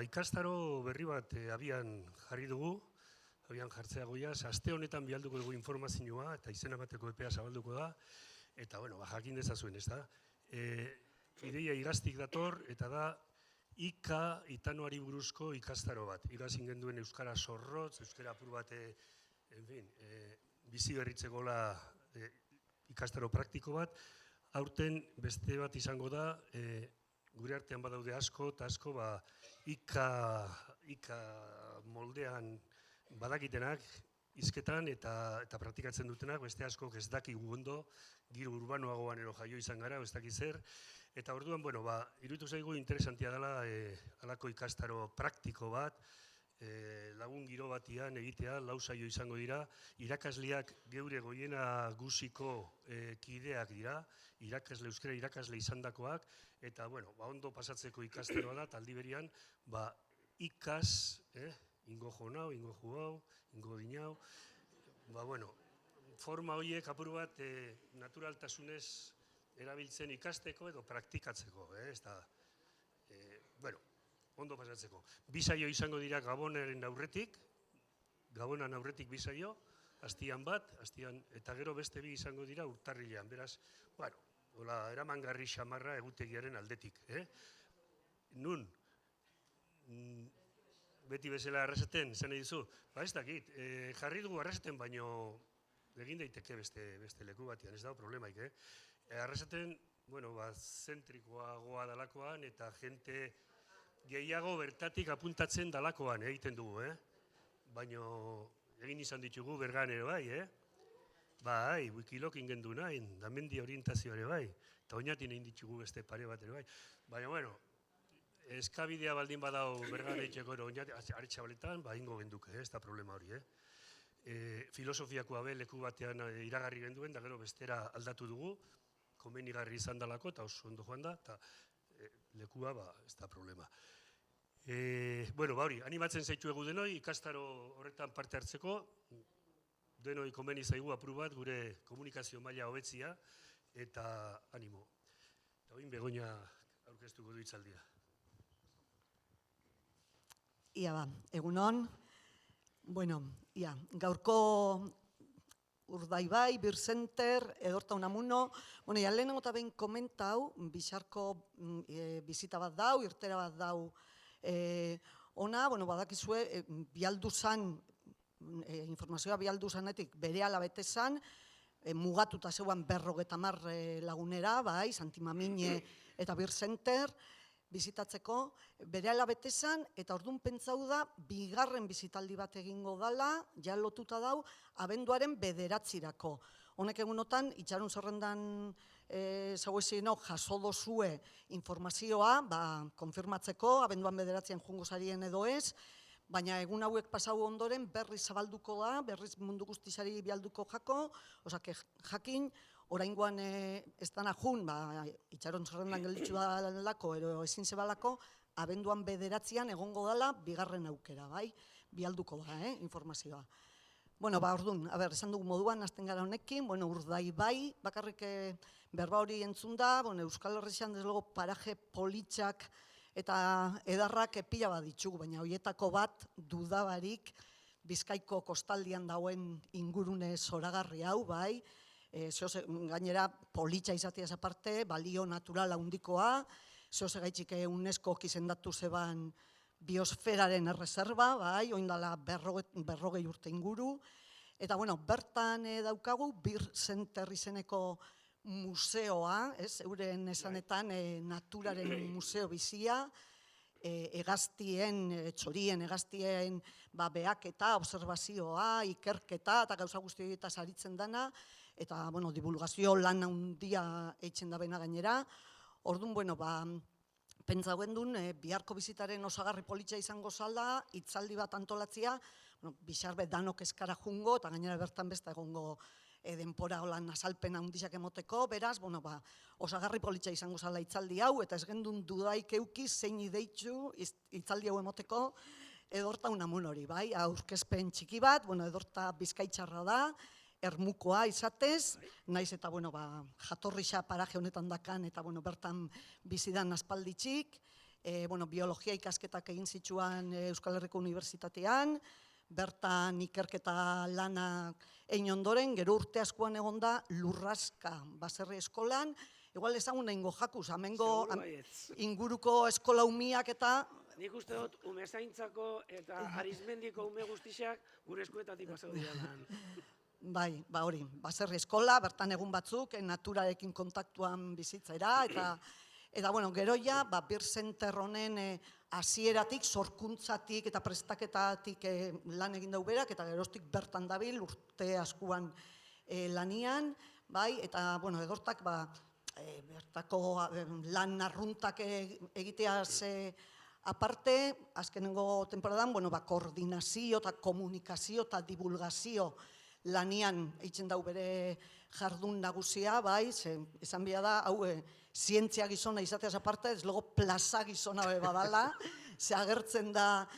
Ikastaro berri bat abian jarri dugu, abian jartzea goiaz, aste honetan bialduko dugu informazioa eta izena bateko epea zabalduko da, eta jakin dezazuen, ez da. Ideia igaztik dator, eta da IKA itanoari buruzko ikastaro bat. Igazin genduen euskara zorrotz, euskara apur bat, bizi berritzekola ikastaro praktiko bat. Aurten beste bat izango da, gure artean badaude asko eta asko IKA moldean badakitenak, hizketan eta praktikatzen dutenak, beste asko ez dakigu ondo, giro urbanoagoan ero jaio izan gara, ez dakiz zer. Eta orduan, iruditu zaigu interesantia dela halako ikastaro praktiko bat, lagun giro batian egitea, 4 saio izango dira, irakasleak geure Goiena Gusiko kideak dira, euskara irakasle izandakoak, eta ondo pasatzeko ikastaroa da, taldi berian, ikas, ingo jo nau, ingo ju hau, ingo dinau, forma horiek apur bat naturaltasunez erabiltzen ikasteko edo praktikatzeko, ondo pasatzeko. 2 saio izango dira Gabonaren aurretik, Gabonan aurretik 2 saio, astian bat, eta gero beste 2 izango dira urtarrilean, beraz, eramangarri xamarra egutegiaren aldetik. Nun, beti bezala arrasaten, zen edizu, ez dakit, jarri dugu arrasaten, baino egin daiteke beste leku batian, ez dago problemaik. Arrasaten, zentrikoagoa dalakoan eta jente gehiago bertatik apuntatzen dalakoan egiten dugu, baina egin izan ditugu Bergan ere bai, bai, Wikilok ingendu nahi, damendi orientazio ere bai, eta oinatin egin ditugu beste pare bat ere bai. Baina, eskabidea baldin badau Bergan egiteko ero oinatin, aretxabaletan, ingo genduke, ez da problema hori. Filosofiakoa be leku batean iragarri genduen, da gero bestera aldatu dugu, komenigarri izan dalako, eta oso ondo joan da, eta lekua, ez da problema. Hori, animatzen zaituegu denoi, ikastaro horretan parte hartzeko, denoi komeni zaigu apur bat, gure komunikazio maila hobetzia, eta animo. Eta oin Begoña aurkeztuko du hitzaldia. Ia egunon, gaurko Urdaibai, Bircenter, Edorta Unamuno, lehenengo eta behin komentau, Bizarko bizita bat dau, irtera bat dau ona, badakizue, bialduzan, informazioa bialduzanetik bere alabete zan, mugatuta zeuan 50 lagunera, Santi Mamine eta Bircenter, bizitatzeko, bere alabete zan, eta orduan pentsau da, 2. bizitaldi bat egingo dala, ja lotuta dau, abenduaren 9. Honek egunotan, itxarun zerrendan zauezino jaso dozue informazioa, konfirmatzeko, abenduan 9 jungo zarien edo ez, baina egun hauek pasau ondoren berriz zabalduko da, berriz mundu guztizari bialduko jako, osake jakin, oraingoan ez dana jun, itxaron zerrendan gelditzu dalako, ero ezin zebalako, abenduan 9 egongo dala, 2. aukera, bialduko da, informazioa. Orduan, esan dugu moduan, azten gara honekin, Urdaibai, bakarrik berba hori entzun da, Euskal Herrian deslogo paraje politxak eta edarrak pila bat ditugu, baina horietako bat dudabarik Bizkaiko kostaldian dauen ingurune zoragarri hau, gainera politxa izateaz aparte, balio natural handikoa, zehose gaitxik UNESCO izendatu zeban biosferaren erreserba, oindala 40 urte inguru, eta bertan daukagu Bircenter izeneko museoa, euren esanetan naturaren museo bizia, txorien egaztien behaketa, observazioa, ikerketa, eta gauza guzti horietaz aritzen dana, eta divulgazio lan handia eitzen da bena gainera. Orduan, pentsa gendun, biharko bizitaren osagarri politxa izango zala, hitzaldi bat antolatzia, bizarbe danok eskara jungo, eta gainera bertan besta egongo denpora holan azalpen handizak emoteko, beraz, osagarri politxa izango zala hitzaldi hau, eta ez gendun dudaik euki zein ideitzu hitzaldi hau emoteko Edorta Unamuno hori, aurkezpen txiki bat, Edorta bizkaitxarra da, ermukoa izatez, naiz eta jatorrixa paraje honetan dakan, eta bertan bizidan aspalditxik, biologia ikasketak egin zituan Euskal Herriko Unibertsitatean, bertan ikerketa lanak egin ondoren, gero urte askoan egon da Lurraska baserri eskolan, igual ezagun nahingo jakuz, amengo inguruko eskola umiak eta... Nik uste dut, ume zaintzako eta arizmendiko ume guztiak gure eskuetatik pasau dira. Bai, hori, baserri eskola, bertan egun batzuk, naturarekin kontaktuan bizitzera, eta bueno, gero ja, Bir Center honen hasieratik, sorkuntzatik eta prestaketatik lan egin dau berak, eta geroztik bertan dabil, urte askuan lanian, bai, eta, bueno, edortak, bertako lan arruntak egiteaz aparte, azkenengo temporadan, koordinazio eta komunikazio eta divulgazio lanian eitzen dau bere jardun nagusia, bai, esan bia da, hau, zientzia gizona izateaz aparte, ez logo plaza gizona badala, ze agertzen da,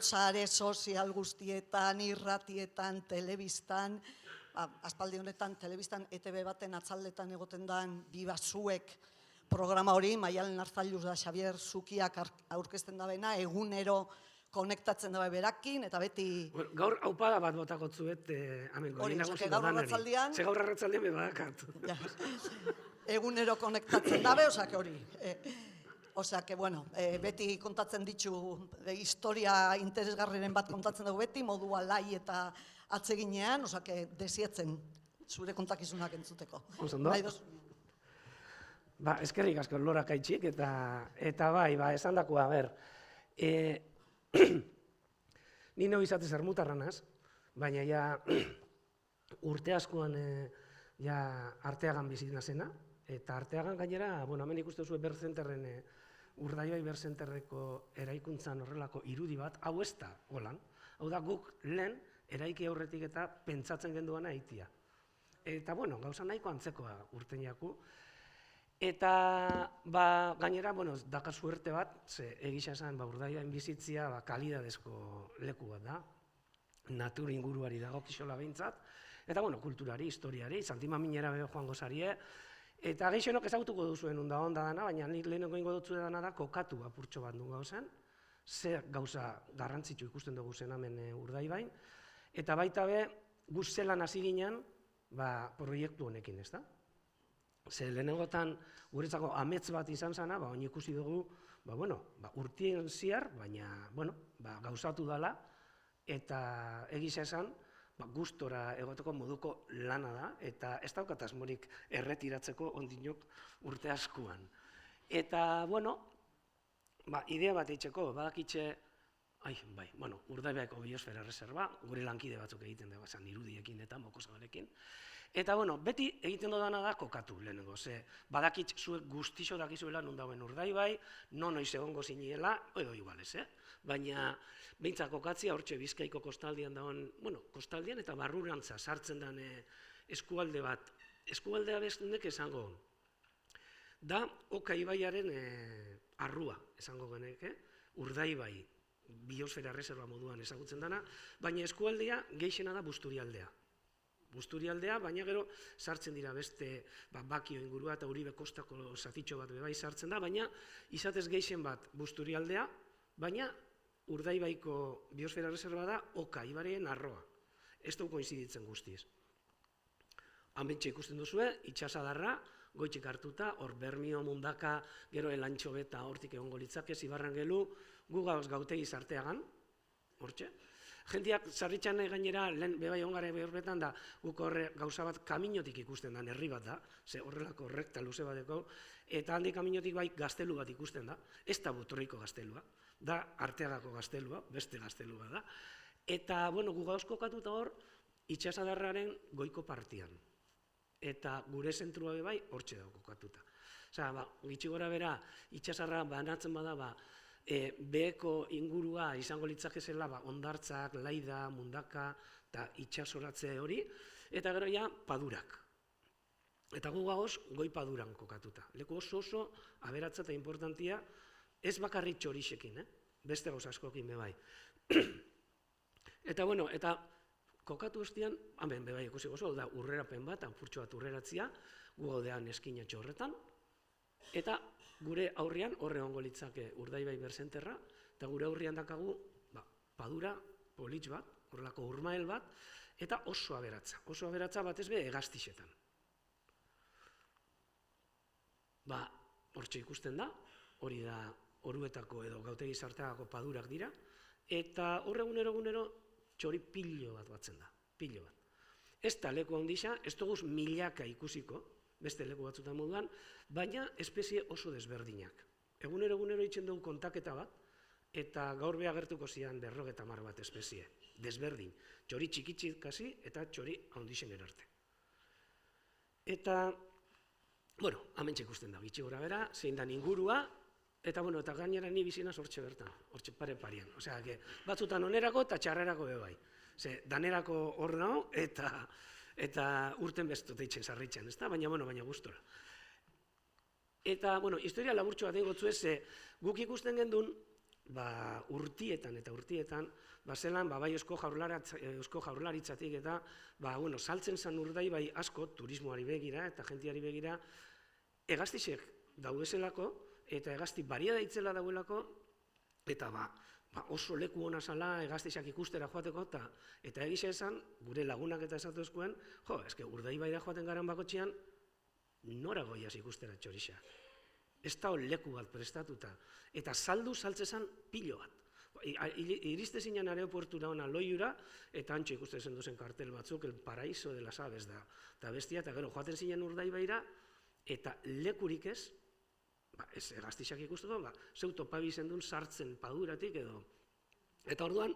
sare sozial guztietan, irratietan, telebistan, aspaldi honetan, telebistan ETV baten atzaldetan egoten dan, Biba Zuek programa hori, Maialen Arzalluz da Xavier Zukiak aurkezten da bena, egunero konektatzen da berakin, eta beti... Gaur haupada bat botako zuet, amengo, hori, gaur arratzaldian... Ze gaur arratzaldian me badakat. Egunero konektatzen dabe, osake hori. Osake, beti kontatzen ditzu, historia interesgarriren bat kontatzen dugu beti, modu alai eta atseginean, osake, desietzen zure kontakizunak entzuteko. Osondo? Eskerrik asko lorak aitxik, eta bai, esan dakoa, ni nago izatez ermutarranaz, baina ja urte askoan Arteagan bizitna zena, eta Arteagan gainera, hemen ikusten zuen Berzenterren, Urdaibai Berzenterreko eraikuntzan horrelako irudi bat, hau ez da, holan. Hau da guk lehen eraiki aurretik eta pentsatzen genduana aitia. Eta, gauza nahiko antzekoa urten jaku. Eta, gainera, daka suerte bat, ze egisa esan, Urdaibain bizitzia kalidadezko leku bat da, natur inguruari dago kisola behintzat, eta, kulturari, historiari, Santima Minera beho joango zarie, eta gehixenok ezagutuko duzuen onda dana, baina nik lehenengo ingo dutzu dana da kokatu apurtxo bat du gauzen, zer gauza garrantzitsu ikusten dugu zen hemen Urdaibain, eta baita be, guz zelan hasi ginen, proiektu honekin, ez da? Ze lehenengotan guretzako amets bat izan zana, oin ikusi dugu, urtien ziar, baina, gauzatu dela, eta egisa esan, gustora egoteko moduko lana da, eta ez daukat asmorik erretiratzeko ondinok urte askuan. Eta, idea bat eitzeko, badakitxe, Urdaibaiko biosfera reserva, gure lankide batzuk egiten da, irudiekin eta mokosabalekin. Eta, beti egiten dodana da kokatu lehenengo, ze badakitz zuek guztixo dakizuela non dauen Urdaibai, noiz egongo ziniela, edo igualez, baina behintzak kokatzia hortxe Bizkaiko kostaldian dagoen, kostaldian eta barrurantza sartzen den eskualde bat, eskualdea bestundek esango, da Oka ibaiaren arrua esango geneke, Urdaibai biosfera reserva moduan ezagutzen dana, baina eskualdea gehixena da Busturialdea. Busturialdea, baina gero sartzen dira beste Bakio ingurua eta Uribe kostako zatitxo bat bebai sartzen da, baina izatez gehixen bat Busturialdea, baina Urdaibaiko biosfera reserva da Oka ibareen arroa. Ez dugu koinziditzen guztiz. Hanbentxe ikusten duzue, itxasadarra, goitxik hartuta, hor Bermio, Mundaka, gero Elantxo beta hortik egongo litzake, Zibarran gelu, gu gauz gautegi Arteagan, hortxe. Jendeak sarritxan gainera, lehen bebai ongare behorbetan da, guk horre gauza bat kaminotik ikusten da, herri bat da, ze horrelako rekta luze bateko, eta handik kaminotik bai gaztelu bat ikusten da, ez da Buturriko gaztelua, da Arteagako gaztelua, beste gaztelua da. Eta, gu gauz kokatuta hor, itxasadarraren goiko partian. Eta gure zentrua bebai hortxe dago kokatuta. Osa, gitxi gora bera, itxasarra banatzen bada, beheko ingurua izango litzakezela ondartzak, Laida, Mundaka eta itxasoratze hori, eta gero ja padurak. Eta gu gauz goi paduran kokatuta. Leku oso aberatza eta importantia, ez bakarrik txorixekin, beste gauz askokin bebai. Eta eta kokatu ostian, hemen bebai ikusi gozo, da urrerapen bat, apurtxo bat urreratzia, gu gaudean eskinatxo horretan, eta gure aurrian, horre egongo litzake Urdaibai berzenterra, eta gure aurrian dakagu padura, politx bat, horrelako urmael bat, eta oso aberatza batez be Hegaztixetan. Hortxe ikusten da, hori da Oruetako edo Gautegi Sartegako padurak dira, eta hor egunero txori pilo bat batzen da, pilo bat. Ez da leku handixa, ez duguz milaka ikusiko, beste leku batzutan moduan, baina espezie oso desberdinak. Egunero itzen dugu kontaketa bat, eta gaur beha gertuko zian 50 bat espezie, desberdin. Txori txikitzik kasi eta txori handixen erarte. Eta, hementxe ikusten da, gitxi gora bera, zein da ingurua, eta gainera ni bizina sortxe bertan, hortxe pare-parian. Osea, batzutan onerako eta txarrerako bebai. Danerako hor nago eta urten bestote itxen sarritzen, ezta? Baina gustora. Eta, historia laburtxo bat egingo zuez, guk ikusten gendun, urtietan, zelan, bai Eusko Jaurlaritzatik eta, saltzen zan Urdaibai asko, turismoari begira eta jentiari begira, Hegaztixek daudezelako, eta Hegazti baria daitzela dauelako, eta oso leku hona zala Hegaztixak ikustera joateko, eta egisa esan, gure lagunak eta esatuzkoen, Urdaibaira joaten garen bakotxean, nora goiaz ikustera txorixak. Ez da leku bat prestatuta, eta saltzezan pilo bat. Iriste zinen aeroportura ona Loiura, eta antxo ikusten zen duzen kartel batzuk, el paraíso de las aves da. Eta bestia, eta gero joaten zinen Urdaibaira, eta lekurik ez Hegaztixak ikusteko, zeu topabi zendun sartzen paduratik edo. Eta orduan,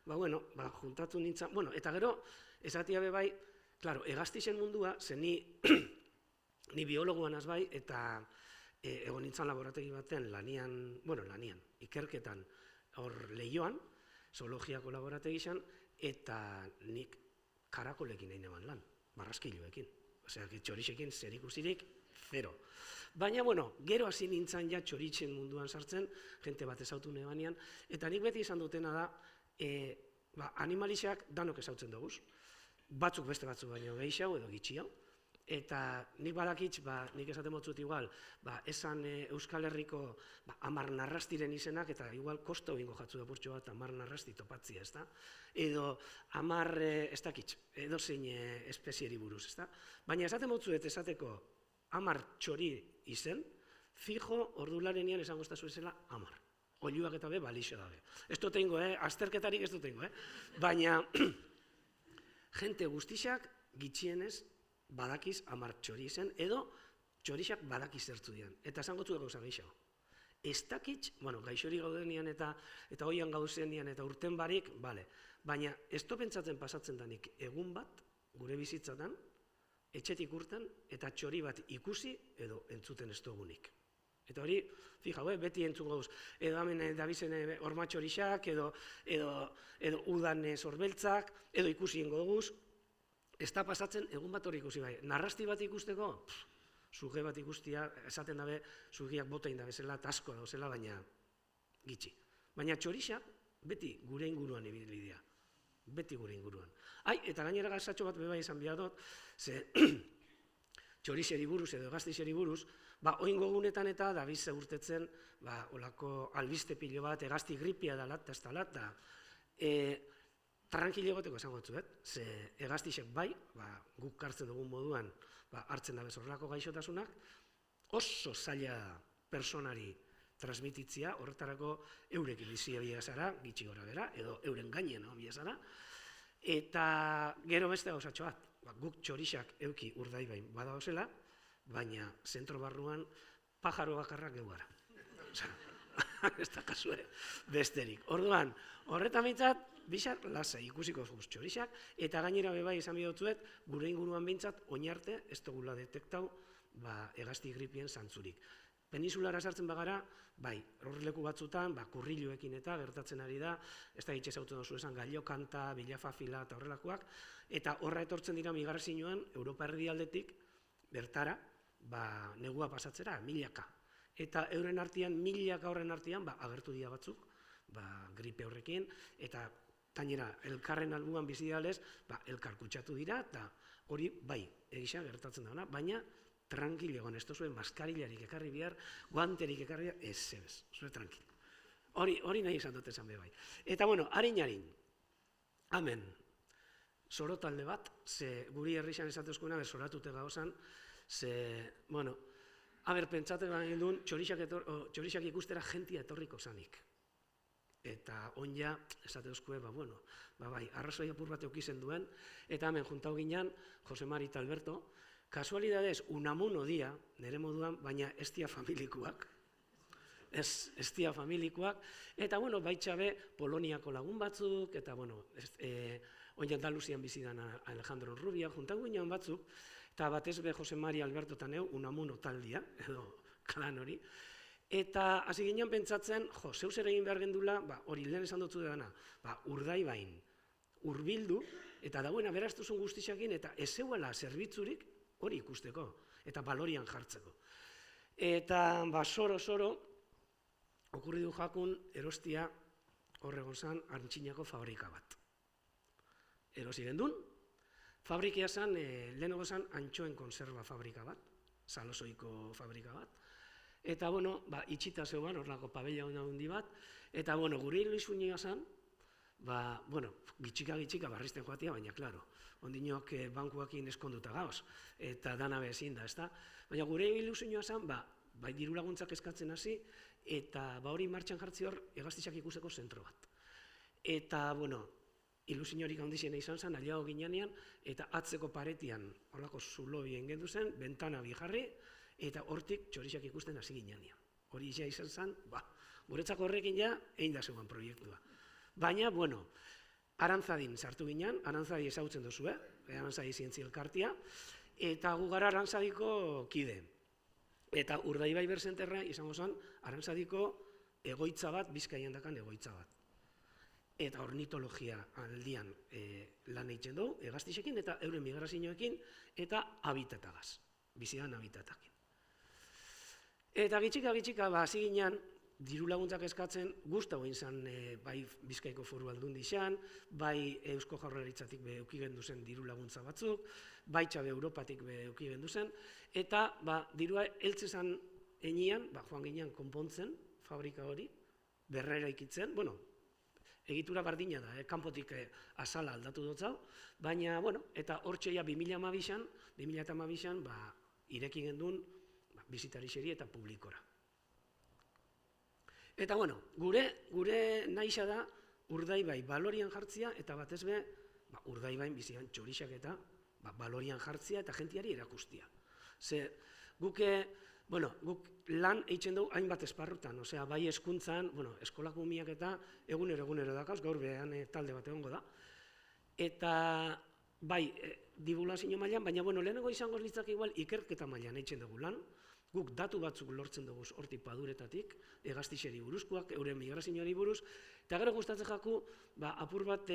juntatu nintzen, eta gero, esatia bebai, klaro, Hegaztixen mundua, ze ni biologoan azbai, eta egon nintzen laborategi baten lanian, ikerketan hor Leioan, zoologiako laborategi izan, eta nik karakolekin egin eban lan, barraskiloekin. Osea, txorixekin zer ikusirik, zero. Baina, gero hasi nintzen ja txoritzen munduan sartzen, jente bat ezautu nebanean, eta nik beti izan dutena da, animalixak danok ezautzen dugu, batzuk beste batzuk baino gehiago edo gitxiago, eta nik badakitz, nik esaten motzut igual, esan Euskal Herriko 10 narrastiren izenak, eta igual kosto bingo jatzu da purtsu bat 10 narrasti topatzia, ez da? Edo 10, ez dakitz, edo zein espezieri buruz, ez da? Baina esaten motzuet esateko 10 txori izen, fijo ordularenean esango ez da zuezela 10. Oiluak eta be, balixo dabe. Ez dut eingo, azterketarik ez dut eingo, baina jente guztixak gitxienez badakiz 10 txori izen, edo txorixak badakiz zertzu dian. Eta esango zu gauza gehiago. Ez dakitz, gaixori gaudenian eta hoian gauzenian eta urten barik, baina ez pentsatzen pasatzen danik egun bat, gure bizitzatan, etxetik urten eta txori bat ikusi edo entzuten ez dugunik. Eta hori, fija, beti entzun gauz, edo hemen dabizen ormatxorixak, edo udan zorbeltzak, edo ikusi ingo duguz, ez da pasatzen egun bat hori ikusi bai. Narrasti bat ikusteko, suge bat ikustia, esaten dabe, sugeak botein da bezala, eta asko dauzela, baina gitxi. Baina txorixak beti gure inguruan ibili dira. Beti gure inguruan. Eta gainera gazatxo bat bebai esan bihadot, ze txorixeri buruz edo Hegaztixeri buruz, oingo gunetan eta dabize urtetzen, olako albiste pilo bat, Hegazti gripia dalat, eta ez dalat, tranquile egoteko esango dutzuet, ze Hegaztixek bai, guk hartzen dugun moduan, hartzen da bezorlako gaixotasunak, oso zaila personari transmititzia, horretarako eurekin bizia bila zara, gitxi gora bera, edo euren gainen bila zara, eta gero beste gauzatxo bat, guk txorixak euki Urdaibain badauzela, baina zentro barruan pajaro bakarrak geu gara. Ez da kasue besterik. Orduan, horretan bintzat, bixar lasai ikusiko zuz txorixak, eta gainera bebai izan bidotzuet, gure inguruan bintzat, oinarte, ez dugula detektau, Hegazti gripien zantzurik. Peninsulara sartzen bagara, horreleku batzutan, kurriluekin eta gertatzen ari da, ez da hitxe zautu dozu esan, gailokanta, bilafafila eta horrelakoak, eta horra etortzen dira migrarzioan, Europa erdialdetik, bertara, negua pasatzera, milaka. Eta euren artean, milaka horren artean, agertu dira batzuk, gripe horrekin, eta gainera, elkarren albuan bizi dalez, elkar kutsatu dira, eta hori, egisa gertatzen dauna, baina tranquil egon, ez zuen maskarillarik ekarri behar, guanterik ekarri behar, ez, zuen tranquil. Hori nahi esan dut esan bai. Eta bueno, harin, amen, soro talde bat, ze guri herrixan esatuzkoena, soratute gauzan, ze, bueno, pentsatzen baina duen, txorixak ikustera jentia etorriko zanik. Eta onja, esatuzkoe, bai, arrazoi apur bat eukizen duen, eta hemen juntau ginen, Jose Mari eta Alberto, kasualidadez, Unamuno dia, nire moduan, baina ez dia familikoak, eta, baitxabe, Poloniako lagun batzuk, eta, oin Andaluzian bizidan Alejandro Rubia, juntau ginen batzuk, eta batez be Jose Mari Alberto eta neu, Unamuno taldia, edo klan hori, eta hasi ginen pentsatzen, zeu zer egin behar gendula, hori lehen esan dutzu dena, Urdaibain, hurbildu, eta dagoena beraztuzun guztixakin, eta ez zeuela zerbitzurik hori ikusteko, eta balorian jartzeko. Eta soro, okurri du jakun erostia horregon zan Antxinako fabrika bat. Erosi gendun, fabrikia zan, lehenago zan antxoen konserva fabrika bat, Salosoiko fabrika bat, eta, itxita zeuan, horrelako pabella handi bat, eta, gure ilusunia zan, gitxika barrizten joatia, baina, klaro, ondinok bankuakin eskonduta gauz, eta dana bezin da, ezta? Baina gure ilusioa zan, bai diru laguntzak eskatzen hasi, eta hori martxan jartzi hor, Hegaztiak ikusteko zentro bat. Eta, ilusiorik handizena izan zen, aliago ginean, eta atzeko paretian, horlako zulo bien gendu zen, bentana bi jarri, eta hortik txorixak ikusten hasi ginean. Hori izan zen, guretzako horrekin ja, egin da zeuan proiektua. Baina, Arantzadin sartu ginen, Arantzadi ezagutzen duzu, Arantzadi zientzi elkartia, eta gu gara Arantzadiko kide. Eta Urdaibai berzenterra izango zen Arantzadiko egoitza bat, Bizkaian dakan egoitza bat. Eta ornitologia aldian lan egiten dugu, Hegaztixekin eta euren migrazioekin, eta habitatagaz, bizidan habitatakin. Eta gitxika, hasi ginen, diru laguntzak eskatzen, guztau egin zen bai Bizkaiko Foru Aldundi izan, bai Eusko Jaurlaritzatik eukigendu zen diru laguntza batzuk, bai txabe Europatik eukigendu zen, eta dirua heltze zen enian, joan ginen konpontzen fabrika hori, berrera ikitzen, egitura bardina da, kanpotik azala aldatu dutzau, baina, eta hortxeia 2012an, ireki gendun bizitarixeri eta publikora. Eta, gure nahixa da Urdaibai balorian jartzia, eta batez be, Urdaibain bizian txorixak eta balorian jartzia eta jentiari erakustia. Ze, guk lan eitzen dugu hainbat esparrutan, bai eskuntzan, eskolako umiak eta egunero dakauz, gaur behan talde bat egongo da. Eta, bai, divulgazio mailan, baina, lehenengo izango litzak igual ikerketa mailan eitzen dugu lan, guk datu batzuk lortzen dugu hortik paduretatik, Hegaztixeri buruzkoak, euren migrazioari buruz, eta gero gustatzen jaku, apur bat,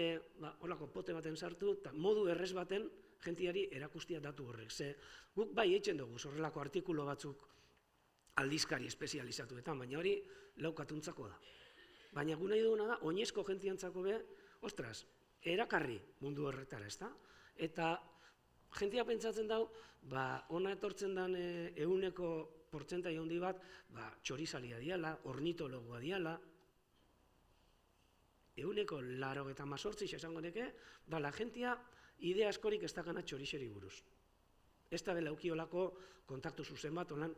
horako pote baten sartu, eta modu errez baten jentiari erakustia datu horrek. Ze, guk bai eitzen dugu horrelako artikulo batzuk aldizkari espezializatuetan, baina hori laukatuntzako da. Baina gu nahi duguna da, oinezko jentiantzako be, ostras, erakarri mundu horretara, ezta? Eta jentia pentsatzen dau, ona etortzen den eguneko portzentai handi bat, txorizalia diala, ornitologoa diala, eguneko 98 esango neke, la jentia idea askorik ez da gana txorixeri buruz. Ez da bela ukiolako kontaktu zuzen bat, olan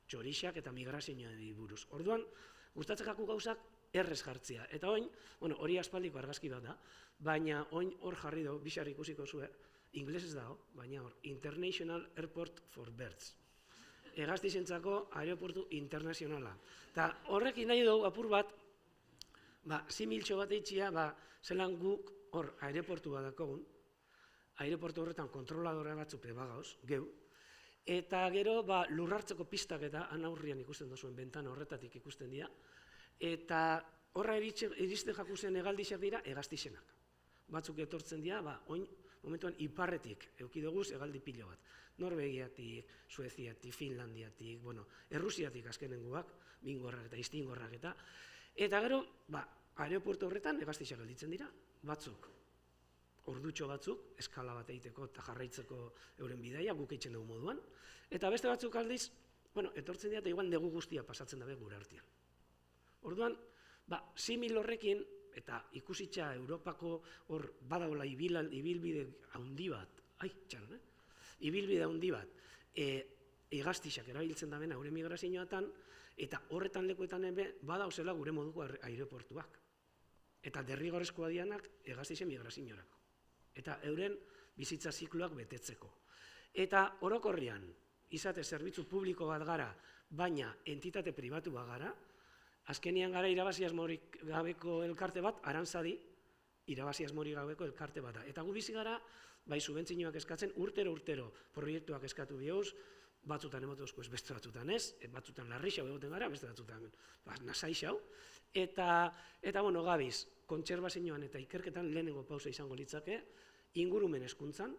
txorixak eta migrazioari buruz. Orduan, gustatzen jaku gauzak errez jartzia. Eta oin, hori aspaldiko argazki bat da, baina oin hor jarri dugu, bixar ikusiko zuen, inglesez dago, baina hor, International Airport for Birds. Hegaztixentzako aeroportu internazionala. Eta horrekin nahi dugu apur bat, similtxo bat eitxia, zelan guk hor aeroportu bat dakogun, aeroportu horretan kontroladore batzuk bagauz, geu, eta gero lurrartzeko pistak eta anaurrian ikusten duzuen bentana horretatik ikusten dira, eta horra iristen jakuzen hegaldixak dira hegaztixenak. Batzuk etortzen dira, oin momentuan iparretik eukidoguz hegaldi pilo bat. Norvegiatik, Sueziatik, Finlandiatik, Errusiatik azkenengoak, bingorrak eta iztingorrak eta gero, aeropuerto horretan hegaztixak gelditzen dira, batzuk ordutxo batzuk, eskala bat egiteko eta jarraitzeko euren bidaia, guk eitzen dugu moduan, eta beste batzuk aldiz, bueno, etortzen dira eta igual negu guztia pasatzen dabe gure artean. Orduan, simil horrekin, eta ikusitza Europako hor badagola ibilbide handi bat, ibilbide handi bat, hegaztixak erabiltzen daben haure migrazioetan, eta horretan lekuetan badauzela gure moduko aireportuak. Eta derrigorrezkoa dianak hegaztixen migrazioarako. Eta euren bizitza zikloak betetzeko. Eta orokorrean, izate zerbitzu publiko bat gara, baina entitate pribatu bat gara, azkenian gara irabazi asmorik gabeko elkarte bat, arantzadi irabazi asmorik gabeko elkarte bat da. Eta gu bizi gara, bai subentzioak eskatzen, urtero proiektuak eskatu bioz, batzutan emotuzko ez, beste batzutan ez, batzutan larrixau egoten gara, beste batzutan nasaixau. Eta bueno, gabiz, kontserbazioan eta ikerketan lehenengo pausa izango litzake, ingurumen hezkuntzan,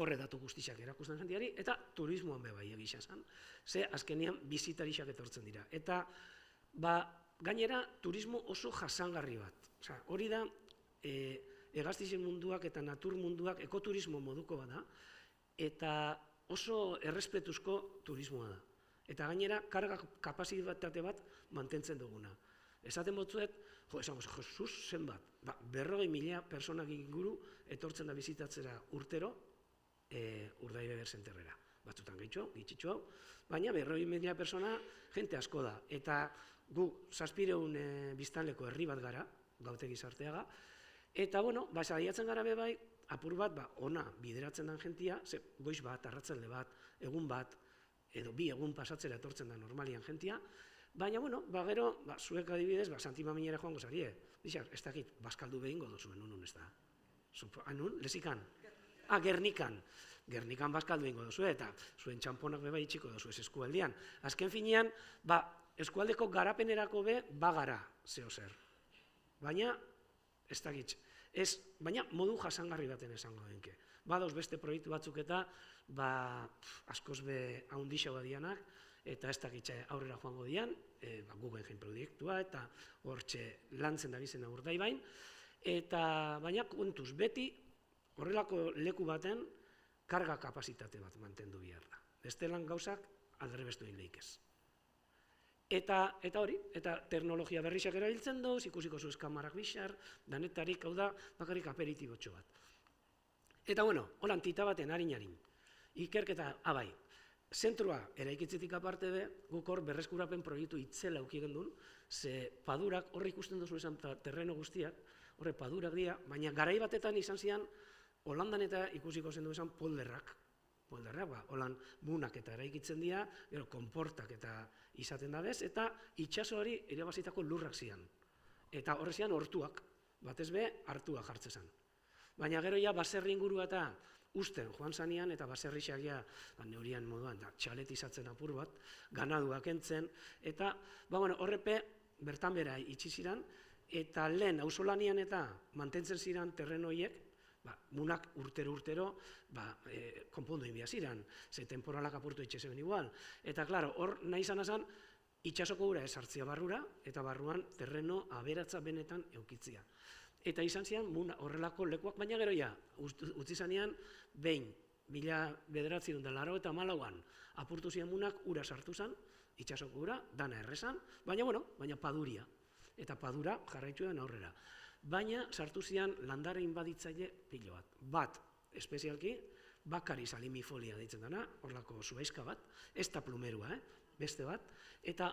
horre datu guztiak erakusten jentiari, eta turismoan bebai egisa zan, ze azkenian bizitarixak etortzen dira. Eta gainera, turismo oso jasangarri bat. Hori da, hegaztixen munduak eta natur munduak ekoturismo moduko bada, eta oso errespetuzko turismoa da. Eta gainera, karga kapazitate bat mantentzen duguna. Esaten botzuet, esango, Jesus, zenbat, 40.000 personak inguru etortzen da bizitatzera urtero Urdaibai Berzenterrera. Batzutan gitxitxo, baina 40.000 persona jente asko da. Eta gu 700 biztanleko herri bat gara, Gautegi Sarteaga, eta bueno, saiatzen gara bebai, apur bat, ona bideratzen den jentia, goiz bat, arratsalde bat, egun bat, edo 2 egun pasatzera etortzen da normalian jentia, baina, bueno, gero, zuek adibidez, Santimaminera joango zarie, ez dakit, bazkaldu behingo duzuen, nun ez da? Nun, lesikan? Gernikan. Gernikan bazkaldu behingo duzu, eta zuen txamponak beba itxiko duzu ez eskualdean. Azken finean, eskualdeko garapenerako bagara, zeo zer. Baina, ez dakit, baina modu jasangarri baten esango denke. Badauz beste proiektu batzuk eta askoz be haundixagoa dianak, eta ez dakitxe aurrera joango dian, Guggenheim proiektua, eta hortxe lantzen dabizena Urdaibain, eta baina kontuz beti horrelako leku baten karga kapazitate bat mantendu behar da. Bestelan gauzak aldrebestu egin lehikez. Eta hori, eta teknologia berrizak erabiltzen doz, ikusiko zuz kamarak bixar, danetarik, hau da, bakarrik aperitibotxo bat. Eta bueno, holan tita baten harin-harin. Ikerketa, abai, zentrua eraikitzetik aparte be, guk hor berreskurapen proiektu itzela aukien duen, ze padurak, horre ikusten duzu esan terreno guztiak, horre padurak dira, baina garai batetan izan zian, Holandan eta ikusiko zen du esan polderrak, holan munak eta eraikitzen dira, gero konportak eta izaten dabez, eta itxaso hori ere bazitako lurrak zian. Eta horre zian hortuak, batez be, hartua jartzezan. Baina gero ja baserri ingurua eta usten joan zanean, eta baserrixak ja neurian moduan, txaletizatzen apur bat, ganaduak entzen, eta horrepe bertan bera itxi ziren, eta lehen auzolanian eta mantentzen ziren terreno horiek, munak urtero konpondu inbia ziren, ze temporalak apurtu itxezeben igual. Eta, klaro, hor nahi zanazan, itxasoko gura esartzia barrura, eta barruan terreno aberatza benetan eukitzia. Eta izan zian, horrelako lekuak, baina gero ja, utzi zanean, behin, 1980 eta malauan, apurtu zian munak ura sartu zan, itxasoko gura, dana errezan, baina paduria. Eta padura jarraitu den aurrera. Baina sartu zian landare inbaditzaile pilo bat. Bat, espezialki, bakari salimifolia deitzen dena, horlako zuaizka bat, ez da plumerua, beste bat, eta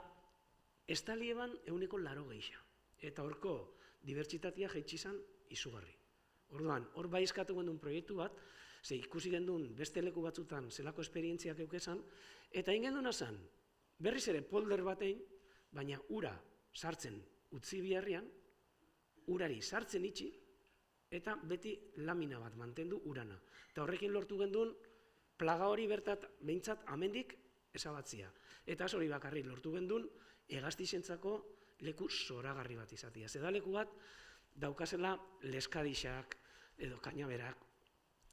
estalieban 180. Eta horko dibertsitatea jaitsi zan izugarri. Orduan, hor bai eskatu gendun proiektu bat, ze ikusi gendun beste leku batzutan zelako esperientziak eukezan, eta egin genduna zan, berriz ere polder batein, baina ura sartzen utzi biharrian, urari sartzen itxi, eta beti lamina bat mantendu urana. Eta horrekin lortu gendun, plaga hori bertat, behintzat, amendik ezabatzia. Eta hori bakarrik lortu gendun, hegaztixentzako leku zoragarri bat izatea. Zeda leku bat, daukazela leskadixak, edo kainaberak,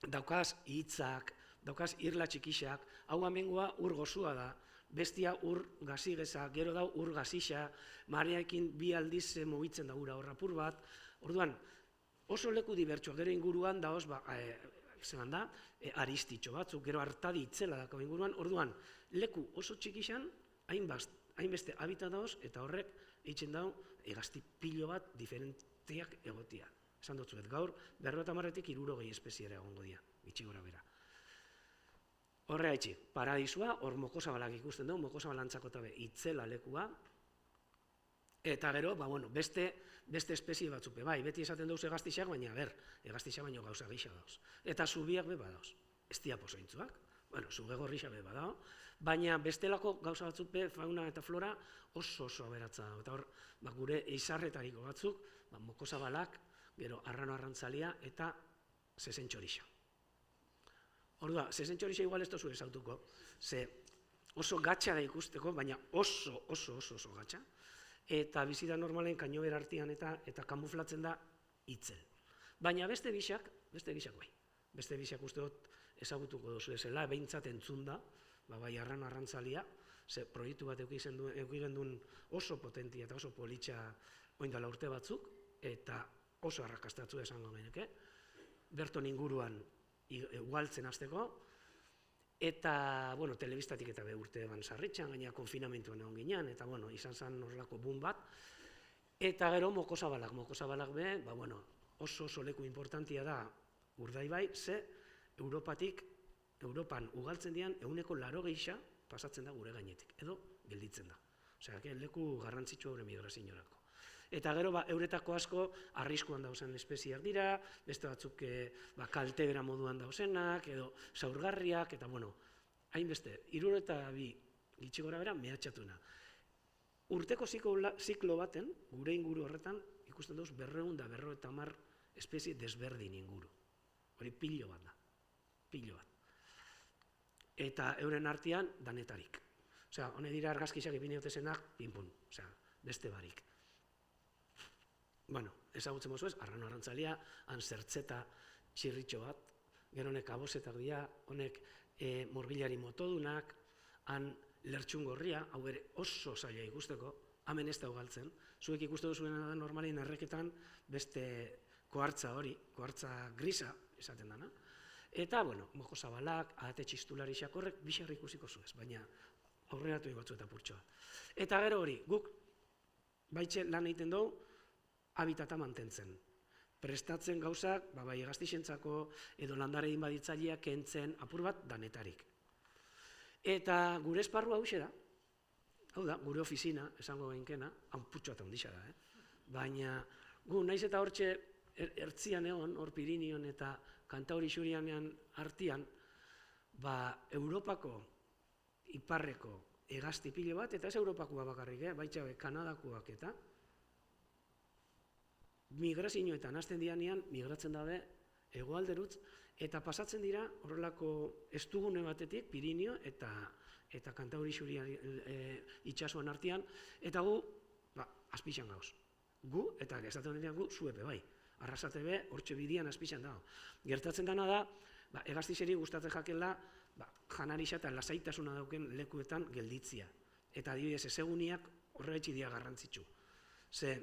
daukaz hitzak, daukaz irla txikixak, hau amengoa ur gozua da, bestia ur gazigeza, gero dau ur gazixa, mareakin 2 aldiz mugitzen da ura horrapur bat. Orduan, Oso leku dibertsuak, gero inguruan daoz, zelan da, aristitxo batzuk, gero hartadi itzela dako inguruan, orduan, leku oso txikixan, hainbeste habitat daoz, eta horrek eitzen dau, hegazti pilo bat diferenteak egotia. Esan dutzuet, gaur, 50-tik 60 espeziera egongo dira, bitxi gora bera. Horre haitxi, paradisua, hor mokozabalak ikusten dugu, mokozabalantzako tabe itzela lekua, eta gero, beste espezie batzuk, bai, beti esaten dugu hegaztixak, baina, hegaztixak baino gauza gisa dauz. Eta zubiak be badauz, ez dia pozointzuak, zuge gorrixa be badao, baina bestelako gauza batzuk be, fauna eta flora oso aberatza da. Eta hor, gure eizarretariko batzuk, mokozabalak, gero arrano arrantzalia eta zezentxorixa. Ordua, zezentxorixa igual ez tozu esautuko, ze oso gatxa da ikusteko, baina oso gatxa, eta bizita normalen kainober artean eta kamuflatzen da itzel. Baina beste bisak bai. Beste bisak uste dut ezagutuko duzu ezela, behintzat entzun da, bai arrano arrantzalia, ze proiektu bat eukigen duen oso potentia eta oso politxa oindala urte batzuk, eta oso arrakastatzu esango geneke, berton inguruan ugaltzen hasteko, eta, telebistatik eta urte eban sarritxan, gaina konfinamentuan egon ginean, eta, izan zen horrelako boom bat, eta gero mokozabalak be, oso leku importantia da Urdaibai, ze Europan ugaltzen dian 80% pasatzen da gure gainetik, edo gelditzen da. Osea, leku garrantzitsua gure migraziorako. Eta gero, euretako asko arriskuan dauzen espeziak dira, beste batzuk kaltebera moduan dauzenak, edo zaurgarriak, eta hainbeste, 62 gitxi gora bera mehatxatuna. Urteko ziklo baten, gure inguru horretan, ikusten duz 250 espezie desberdin inguru. Hori pilo bat da, pilo bat. Eta euren artean danetarik. Osea, hone dira argazkixak ipiniotezenak, pinpun, osea, beste barik. Ezagutzen mozu ez, arrano arrantzalia, han zertzeta txirritxo bat, gero honek abozetak dira, honek morbilari motodunak, han lertxun gorria, hau ere oso zaila ikusteko, hemen ez da ugaltzen, zuek ikuste duzuena da normalin erreketan beste kohartza hori, kohartza grisa esaten dana, eta, mokozabalak, ahate txistulariak horrek bixar ikusiko zuez, baina aurreratu egotzu eta purtsoa. Eta gero hori, guk baitxe lan egiten dugu, habitata mantentzen. Prestatzen gauzak, bai hegaztixentzako edo landarein baditzaileak kentzen apur bat danetarik. Eta gure esparru hau da, hau da, gure ofizina, esango behinkena, hau putxo eta ondisa da, baina gu naiz eta hortxe ertzian egon, hor Pirinion eta Kantauri Xurianean artian, Europako iparreko hegazti pilo bat, eta ez Europakoa bakarrik, baitxabe Kanadakoak eta, migrazioetan hasten dianean, migratzen dabe hegoalderutz, eta pasatzen dira horrelako estugune batetik, Pirinio eta Kantauri Xuria itxasuan artean, eta gu, azpixan gauz. Gu, eta esaten honetan gu, zuepe bai. Arrasate be, hortxe bidian azpixan dago. Gertatzen dana da, hegaztixeri gustatzen jakela, janarixa eta lasaitasuna dauken lekuetan gelditzia. Eta adibidez, ezeguniak horretxi dia garrantzitsu. Ze,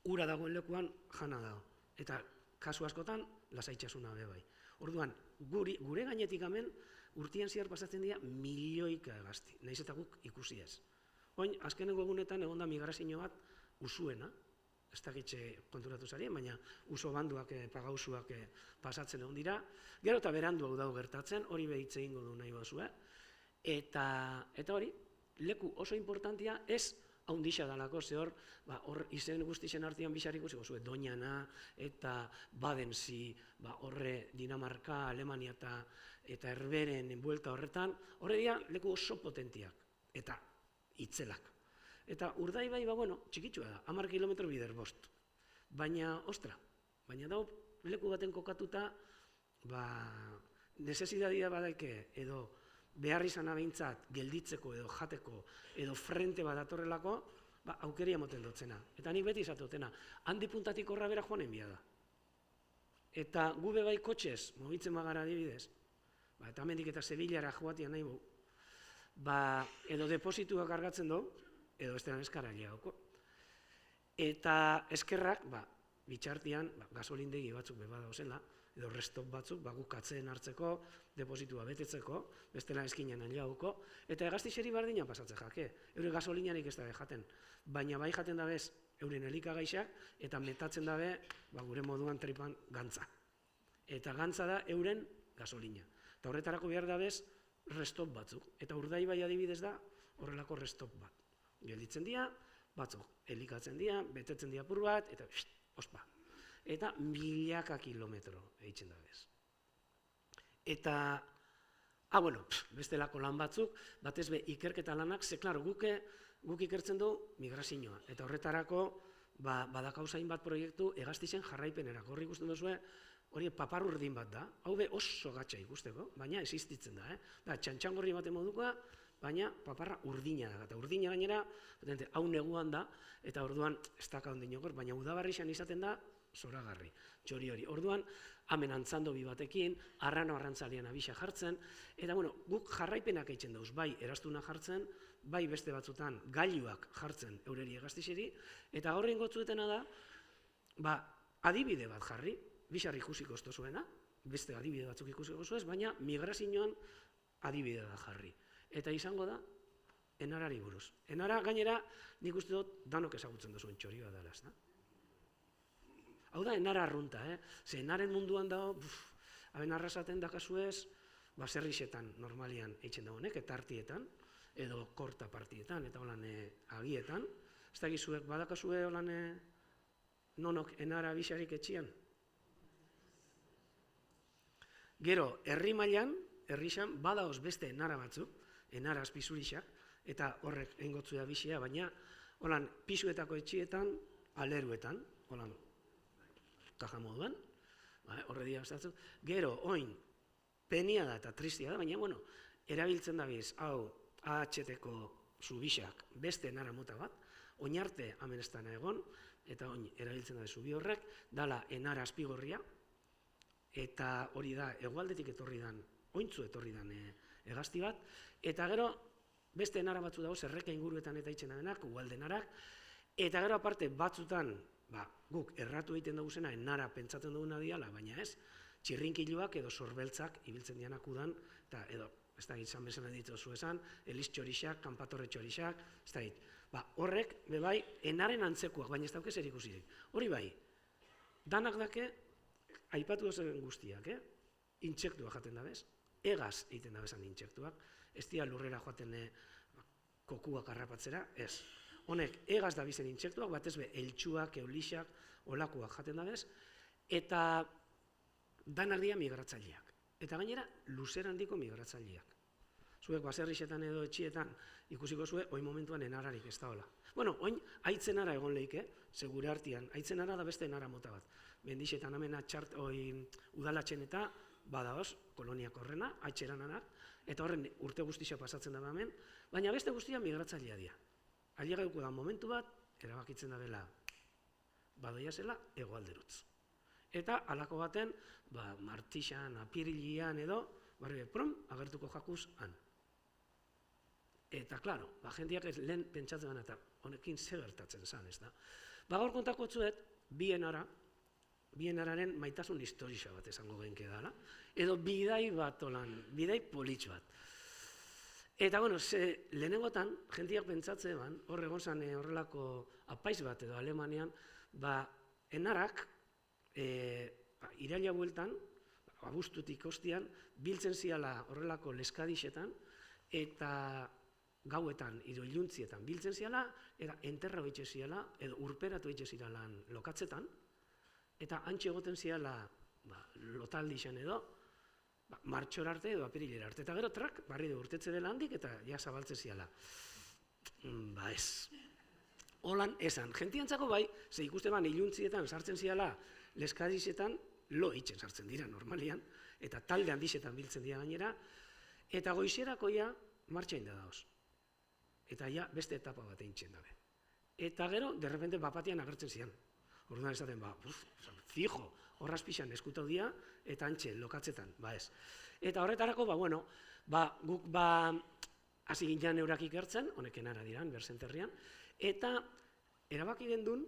ura dagoen lekuan jana dago. Eta kasu askotan, lasaitasuna be bai. Orduan, gure gainetik hemen, urtean zehar pasatzen dira milioika hegazti, nahiz eta guk ikusi ez. Oin, azkenengo egunetan egon da migrazio bat usuena, ez dakitxe konturatu zarien, baina uso banduak, pagauzuak pasatzen egon dira, gero eta berandu hau dago gertatzen, hori behitze ingo du nahi bazue, eta hori, leku oso importantia ez haundixa dalako, ze hor izen guztixen artean bixar ikusiko zuen, Doñana eta Badensi, horre Dinamarka, Alemania eta Herberen buelta horretan, horre dira leku oso potentiak, eta itzelak. Eta Urdaibai, txikitsua da, 10 kilometro bider bost. Baina, baina dago leku baten kokatuta, nesesidadia badaike edo behar izan abeintzat gelditzeko edo jateko edo frente bat datorrelako, aukeria moten dutzena. Eta nik beti izatotena, handi puntatik horra bera joan enbia da. Eta gube bai kotxez, mogitzen bagara adibidez, eta hemendik eta Sevillara joatia nahi bu, edo deposituak argatzen du, edo bestean eskara liagoko. Eta eskerrak, bitxartian gasolindegi batzuk beba dauzela, edo restop batzuk, guk atzeen hartzeko, depositua betetzeko, bestela eskinen anjauko, eta hegaztixeri bardina pasatzen jake. Eure gasolinarik ez dabe jaten, baina bai jaten dabez euren elikagaixak, eta metatzen dabe, gure moduan tripan gantza. Eta gantza da euren gasolina. Eta horretarako behar dabez restop batzuk. Eta Urdaibai adibidez da horrelako restop bat. Gelditzen dira, batzuk elikatzen dira, betetzen dira apur bat, eta ospa. Eta milaka kilometro eitzen dabez. Eta, bestelako lan batzuk, batez be ikerketa lanak, ze, klaro, guk ikertzen du migrazioa. Eta horretarako, badakauzain bat proiektu hegaztixen jarraipenerako. Horri ikusten duzue, hori papar urdin bat da. Hau be oso gatsa ikusteko, baina existitzen da. Da, txantxangorri baten modukoa, baina paparra urdina da. Eta urdina gainera, hau neguan da, eta orduan, ez daka ondinokor, baina udabarrixan izaten da, zoragarri, txori hori. Orduan, hemen antzandobi batekin, arrano arrantzalian abisa jartzen, eta guk jarraipenak eitzen dauz, bai erastuna jartzen, bai beste batzutan gailuak jartzen eureri hegaztixeri, eta horrein gotzuetena da, adibide bat jarri, bisarri ikusiko ez zuena, beste adibide batzuk ikusiko zuez, baina migrazioan adibide da jarri. Eta izango da, enarari buruz. Enara gainera, nik uste dut, danok ezagutzen duzuen txori bat dela, ez da? Hau da, enara arrunta, ze enaren munduan dago, haben arrasaten dakazuez, baserrixetan normalian eitzen dagoenek, eta artietan, edo korta partietan, eta holan agietan. Ez da gizuek, badakazue holan nonok enara bisarik etxian? Gero, herri mailan, herrixan, badaoz beste enara batzuk, enara azpizurixak, eta horrek engotzu da bisia, baina holan pisuetako etxietan, aleruetan, holan, kaja moduan, horre dira bastatzen. Gero, oin, penia da eta tristia da, baina, erabiltzen dabiz, hau, AHT-ko zubixak beste enara mota bat, oinarte amenestana egon, eta oin, erabiltzen dabiz zubi horrek, dala enara azpigorria, eta hori da, hegoaldetik etorri dan, ointzu etorri dan hegazti bat, eta gero, beste enara batzu dago, zerreka inguruetan eta itxen dabenak, ugaldenarak, eta gero aparte batzutan, guk erratu egiten duguzena enara pentsatzen duguna diala, baina ez, txirrinkiluak edo sorbeltzak ibiltzen dianak udan, eta edo, ez da izan bezala dituzu esan, eliz txorixak, kanpatorre txorixak, ez da hit. Horrek, bebai, enaren antzekuak, baina ez dauke zer ikusirik. Hori bai, danak dake, aipatu dozen guztiak, intsektuak jaten dabez, egaz egiten dabezan intsektuak, ez dira lurrera joaten kokuak harrapatzera, ez. Honek, egaz dabizen intsektuak, batez be, eltsuak, eulixak, olakuak jaten dabez, eta danak dira migratzaileak. Eta gainera, luzer handiko migratzaileak. Zuek baserrixetan edo etxietan ikusiko zue, oin momentuan enararik ez da hola. Oin, aitzenara egon lehike, segure artian, aitzenara da beste enara mota bat. Bendixetan amena udalatxen eta badaoz, koloniak horrena, aitxerananak, eta horren urte guztia pasatzen da hemen, baina beste guztia migratzailea dira. Ailegauko da momentu bat, erabakitzen da bela badoia zela hegoalderutz. Eta halako baten, martixan, apirilian edo, agertuko jakuz han. Eta, klaro, jendeak lehen pentsatzen gana eta honekin ze gertatzen zan, ez da. Gaur kontako txuet, bi enararen maitasun historia bat esango genke dala, edo bidai bat olan, bidai politx bat. Eta, lehenengotan, jendeak pentsatzen ban, hor egon zan horrelako apaiz bat edo Alemanian, enarak, iraila bueltan, abuztutik ostian, biltzen ziala horrelako leskadixetan, eta gauetan, edo iluntzietan biltzen ziala, eta enterra behitxe ziala, edo urperatu behitxe ziralan lokatzetan, eta antxe egoten ziala lotaldixan edo, martxor arte edo apirilera arte. Eta gero trak, barri du urtetze dela handik, eta ja zabaltze ziala. Ez. Holan esan, jentiantzako bai, ze ikuste ban iluntzietan sartzen ziala, leskadixetan, lo itxen sartzen dira normalian, eta talde handixetan biltzen dira gainera, eta goizerako ja martxain da daoz. Eta ja beste etapa bat egin dabe. Eta gero, derrepente bapatian agertzen zian. Orduan esaten, fijo, horraz pixan eskutau dira, eta antxe, lokatzetan, ez. Eta horretarako, guk hasi ginen eurak ikertzen, honeken ara diran, berzenterrian, eta erabaki gendun,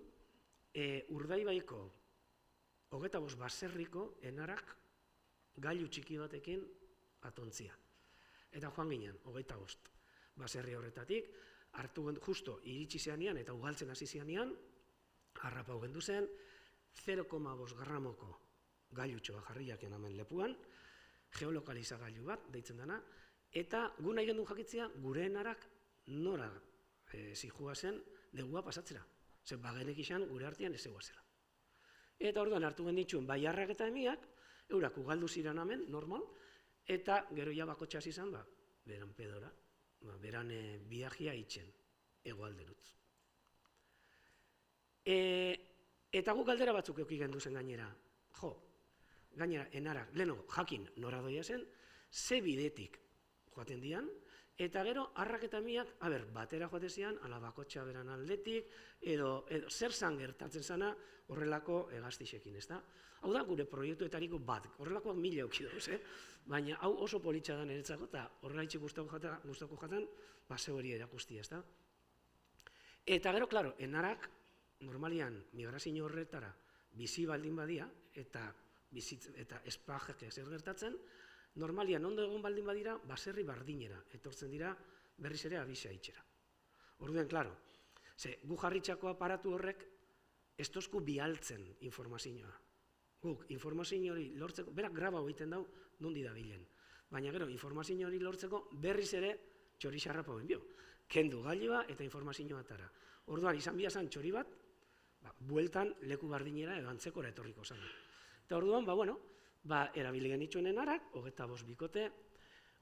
Urdaibaiko 25 baserriko enarak gailu txiki batekin atontzia. Eta joan ginen, 25 baserri horretatik, hartu justo iritsi zeanean eta ugaltzen hasi zeanean, harrapau gendu zen, 0,5 gramoko gailutxoa jarriak hemen lepuan, geolokalizagailu bat, deitzen dena, eta gu nahi gendu jakitzea gure enarak nora zihua zen negua pasatzera. Zer bagenek izan gure artean ez eguazera. Eta orduan hartu genditxuen baiarrak eta emiak, eurak ugaldu ziren hemen, normal, eta gero ja bakotxas izan, beran pedora, beran biajia itxen, egoalderutz. Eta gu galdera batzuk euki gendu zen gainera. Gainera, enarak, leheno, jakin nora doia zen, ze bidetik joaten dian, eta gero, harrak eta miak, batera joaten zian, ala bakotxa beran aldetik, edo zer zan gertatzen zana horrelako hegaztixekin, ez da? Hau da, gure proiektuetariko bat, horrelakoak 1000 euki dauz, baina hau oso politxa da niretzako, eta horrela itxik guztoko jatan, zeu hori erakustia, ez da? Eta gero, klaro, enarak, normalian, migrazio horretara, bizi baldin badia, eta espajak zer gertatzen, normalian ondo egon baldin badira, baserri bardinera, etortzen dira berriz ere abisa itxera. Orduen, klaro, gu jarritxako aparatu horrek ez tozku bialtzen informazioa. Guk, informazio hori lortzeko, berak graba egiten dau, nondi da bilen. Baina gero, informazio hori lortzeko berriz ere txori xarrapa benbio. Kendu gailua eta informazioa atara. Orduan, izan biazan txori bat, bueltan leku bardinera edo antzekora etorriko zan. Eta orduan, erabili genituen enarak, 25 bikote,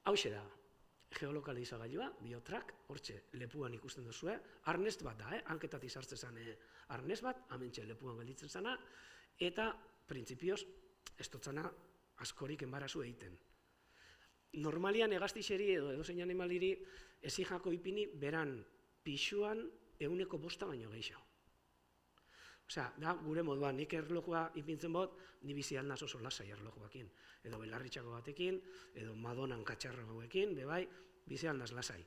hauxe da, geolokalizagailua, biotrak, hortxe lepuan ikusten duzue, arnest bat da, hanketatik sartzen zen arnest bat, amentxe lepuan gelditzen zana, eta printzipioz, ez dotzana askorik enbarazu egiten. Normalian hegaztixeri edo edozein animaliri ezijako ipini beran pixuan 5% baino gehiago. Osea, da, gure moduan, nik erlojua ipintzen bot, ni bizi aldaz oso lasai erlojuakin. Edo belarritxako batekin, edo madonan katxarra gauekin, bebai, bizi aldaz lasai.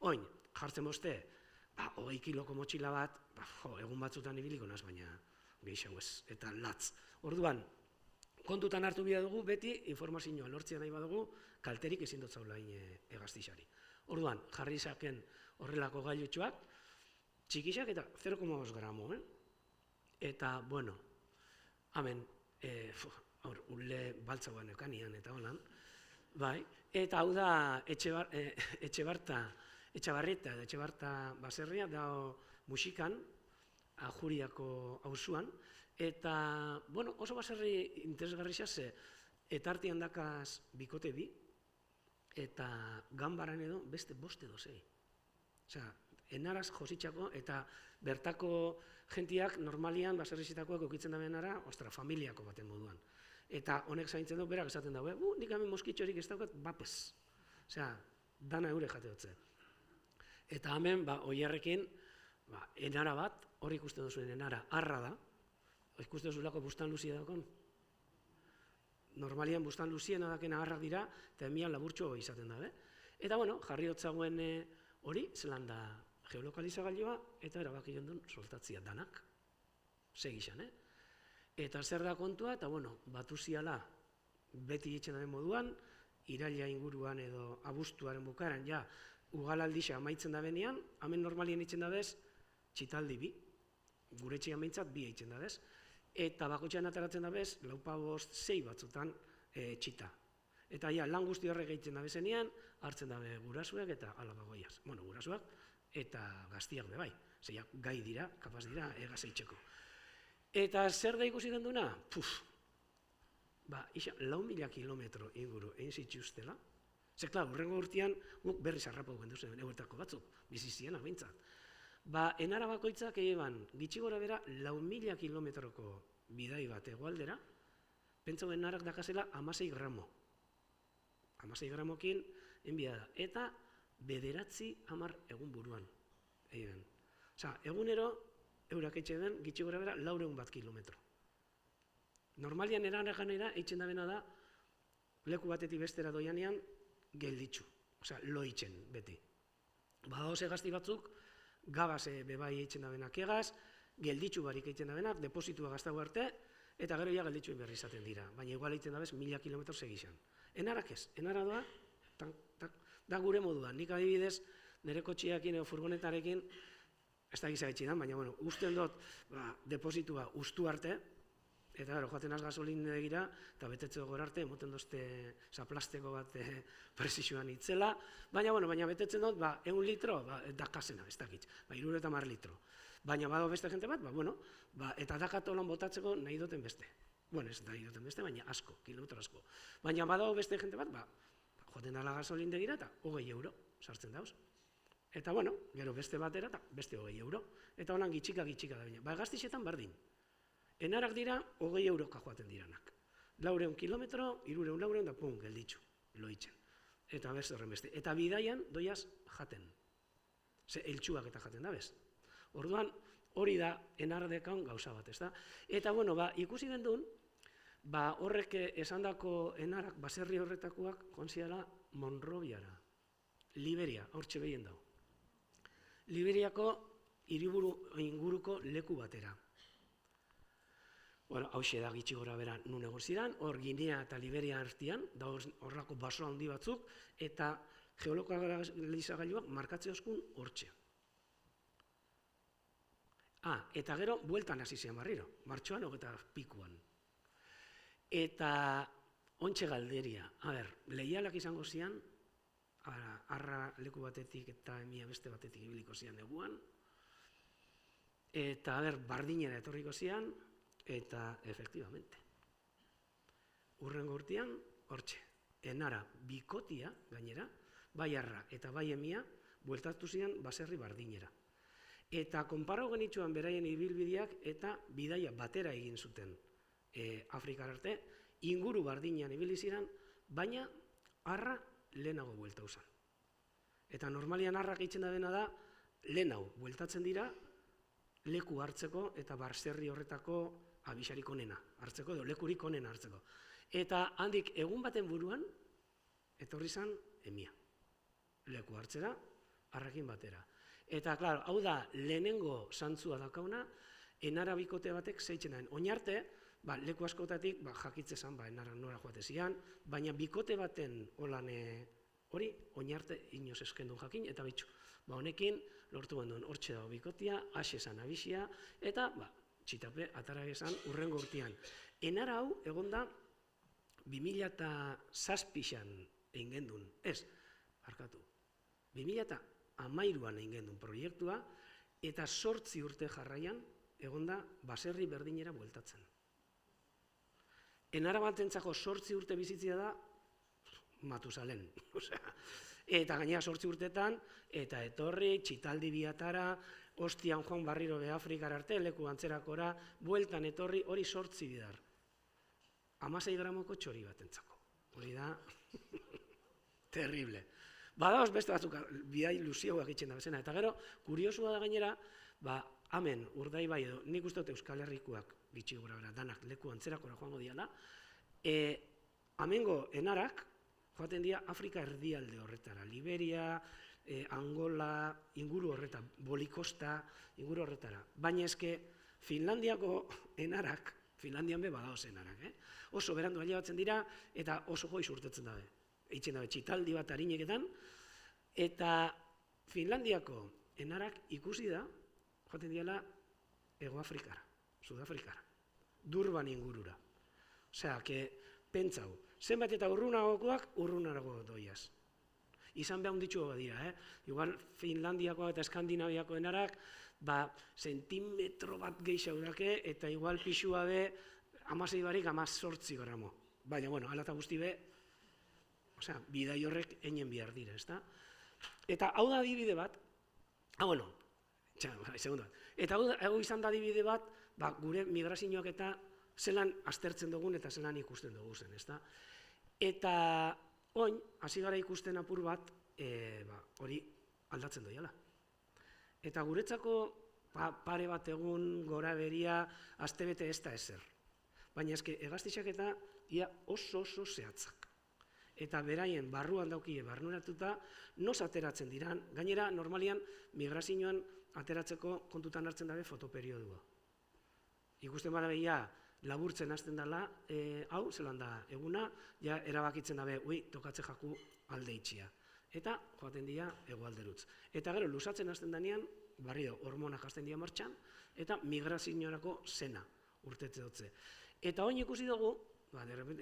Oin, jartzen boste, 20 kiloko motxila bat, egun batzutan ibiliko naz, baina gehiago ez, eta latz. Orduan, kontutan hartu bida dugu, beti informazioa lortzea nahi badugu, kalterik ezin dut zaula hegaztixari. Orduan, jarri izaken horrelako gailutxoak, txikixak eta 0,5 gramo, Eta, bueno, hemen, urle baltzagoan ekanian eta holan, eta hau da Etxebarrieta baserria, da musikan, Ajuriako auzuan, eta, bueno, oso baserri interesgarri xase, etartian dakaz bikote bi, eta ganbaran edo beste boste dozei. Osea, enaraz jositxako, eta bertako jentiak normalian baserrizitakoak okitzen da benara, familiako baten moduan. Eta honek zaintzen du, berak esaten dago, nik hemen moskitxorik ez daukat, bapez. Osea, dana eure jateotze. Eta hemen, oiarrekin, enara bat, hor ikusten duzuen enara, arra da, ikusten duzulako bustan luzia daukon. Normalian bustan luziena dakena arrak dira, eta emian laburtxo izaten da, Eta, bueno, jarri hotzagoen hori, zelan da geolokalizagailua, eta erabaki jondun soltatzia danak. Segixan, Eta zer da kontua, eta, bueno, batu ziala beti itxen den moduan, iraila inguruan edo abuztuaren bukaran, ja, ugalaldixa amaitzen da benean, hemen normalien itxen da bez, txitaldi bi, gure etxean behintzat bi itxen da bez, eta bakotxean ataratzen da bez, 4-5 batzutan txita. Eta ja, lan guzti horrek egiten da bezenean, hartzen dabe gurasuak eta alabagoiaz. Bueno, gurasuak eta gaztiak bebai. Zeiak gai dira, kapaz dira, egazeitzeko. Eta zer da ikusi den duna? 4.000 kilometro inguru egin zituztela. Zer, klar, hurrengo urtean, guk berriz harrapau genduzen euretako batzuk, bizizienak behintzat. Enara bakoitzak eban, gitxi gora bera, 4.000 kilometroko bidai bat egualdera, pentsauen enarak dakazela 16 gramo. 16 gramokin enbia da. Eta 9-10 egun buruan. Osa, egunero, eurak eitxe den, gitxi gora bera, 400 kilometro. Normalian eranak ganera, eitzen da bena da, leku batetik bestera doianean, gelditxu. Osa, lo eitzen beti. Badaoz egazti batzuk, gabaz bebai eitzen da benak egaz, gelditxu barik eitzen da benak, depositua gaztago arte, eta gero ja gelditxuen berri izaten dira, baina igual egiten dabez 1000 kilometro segizan. Enarak ez, enara doa, da gure moduan, nik adibidez, nire kotxiakin edo furgonetarekin, ez da gizagetxi da, baina usten dut depositua ustu arte, eta gero, joaten az gasolin egira, eta betetze gora arte, emoten dozte zaplasteko bat presizioan itzela, baina betetzen dut, 1 litro, dakasena, ez dakitz, 70 litro. Baina bado beste jente bat, eta dakat holan botatzeko nahi duten beste. Ez nahi duten beste, baina asko, kilometro asko. Baina bado beste jente bat, joaten dala gasolin egira, eta 20 euro sartzen dauz. Eta gero beste batera, eta beste 20 euro. Eta holan gitxika da baina. Gaztixetan bardin. Enarak dira, 20 euroka joaten diranak. 400 kilometro, 300 da pun, gelditxu, loitzen. Eta beste horren beste. Eta bidaian, doiaz jaten. Ze, eltsuak eta jaten da bez. Orduan, hori da, enardekan gauza bat, ez da? Eta, ikusi gendun, horrek esandako enarak, baserri horretakoak, joan Monroviara, Liberia, hortxe behien dago. Liberiako hiriburu inguruko leku batera. Hauxe da gitxi gora bera nun egon zidan, hor Ginea eta Liberia artean, da horrako baso handi batzuk, eta geolokalizagailuak markatze oskun hortxe. Eta gero, bueltan hasi zian barriro, martxoan hogeta pikuan. Eta ontxe galderia, lehialak izango zian, arra leku batetik eta emia beste batetik ibiliko zian eguan, eta bardinera etorriko zian, eta efektibamente. Urrengo urtean, hortxe, enara bikotia, gainera, bai arra eta bai emia, bueltatu zian baserri bardinera. Eta konparo genitxuan beraien ibilbideak eta bidaia batera egin zuten Afrikar arte, inguru bardinean ibili ziren, baina arra lehenago buelta uzan. Eta normalian arrak eitzen da dena da, lehenago bueltatzen dira, leku hartzeko eta baserri horretako abisarik onena hartzeko, edo lekurik onena hartzeko. Eta handik egun baten buruan, etorri zan emia. Leku hartzera, arrakin batera. Eta, klaro, hau da, lehenengo zantzua dakauna, enara bikote batek zeitzen daen. Oinarte, leku askotatik jakitze zan, enara nora joate zian, baina bikote baten holan hori, oinarte inoz eskendun jakin, eta bitxu. Honekin, lortu banduen hortxe dago bikotia, ase zan abisia, eta, txitape, atara gezan, urrengo urtean. Enara hau, egonda, 2007an egin gendun, ez, barkatu, 2013an egin gendun proiektua, eta 8 urte jarraian, egonda, baserri berdinera bueltatzen. Enara batentzako 8 urte bizitzia da, Matusalen. Eta gainera 8 urtetan, eta etorri, txitaldi biatara, ostian joan barriro be Afrikar arte, leku antzerakora, bueltan etorri, hori 8 bidar. 16 gramoko txori batentzako. Hori da, terrible. Badaoz beste batzuk bidai luzioak itxen da bezena. Eta gero, kuriosua da gainera, hemen Urdaibai edo, nik uste dut Euskal Herrikoak, gitxi gora bera, danak leku antzerakora joango diala, hemengo enarak, joaten dira Afrika erdialde horretara, Liberia, Angola, inguru horretara, Bolikosta, inguru horretara. Baina eske, Finlandiako enarak, Finlandian be badaoz enarak, oso berandu ailegatzen dira, eta oso goiz urtetzen dabe. Eitzen dabe, txitaldi bat harineketan, eta Finlandiako enarak ikusi da, joaten diala Ego Afrikara, Sudafrikara, Durban ingurura. Osea, pentsau, zenbat eta urrunagokoak urrunarago doiaz. Izan behar ditxu dira, igual Finlandiakoak eta Eskandinaviako enarak, sentimetro bat gehiago dake, eta igual pixua be, 16 barik 18 gramo. Baina, ala eta guzti be, bidai horrek einen bihar dira, ezta? Eta hau da adibide bat, eta hau izan da adibide bat, gure migrazioak eta zelan aztertzen dugun eta zelan ikusten dugu zen, ezta? Eta oin, hasi gara ikusten apur bat, hori aldatzen doiala. Eta guretzako pare bat egun, gora beria, astebete ez da ezer. Baina eske, hegaztixak eta ia oso zehatzak. Eta beraien barruan daukie barnuratuta, noz ateratzen diran, gainera normalian migrazioan ateratzeko kontutan hartzen dabe fotoperiodoa. Ikusten bada behia, laburtzen hasten dela, hau, zelan da, eguna, ja, erabakitzen dabe, tokatze jaku alde itxia. Eta, joaten dira, hegoalderutz. Eta gero, lusatzen hasten danean, barrio, hormonak hasten dira martxan, eta migraziorako zena urtetze dutze. Eta oin ikusi dugu,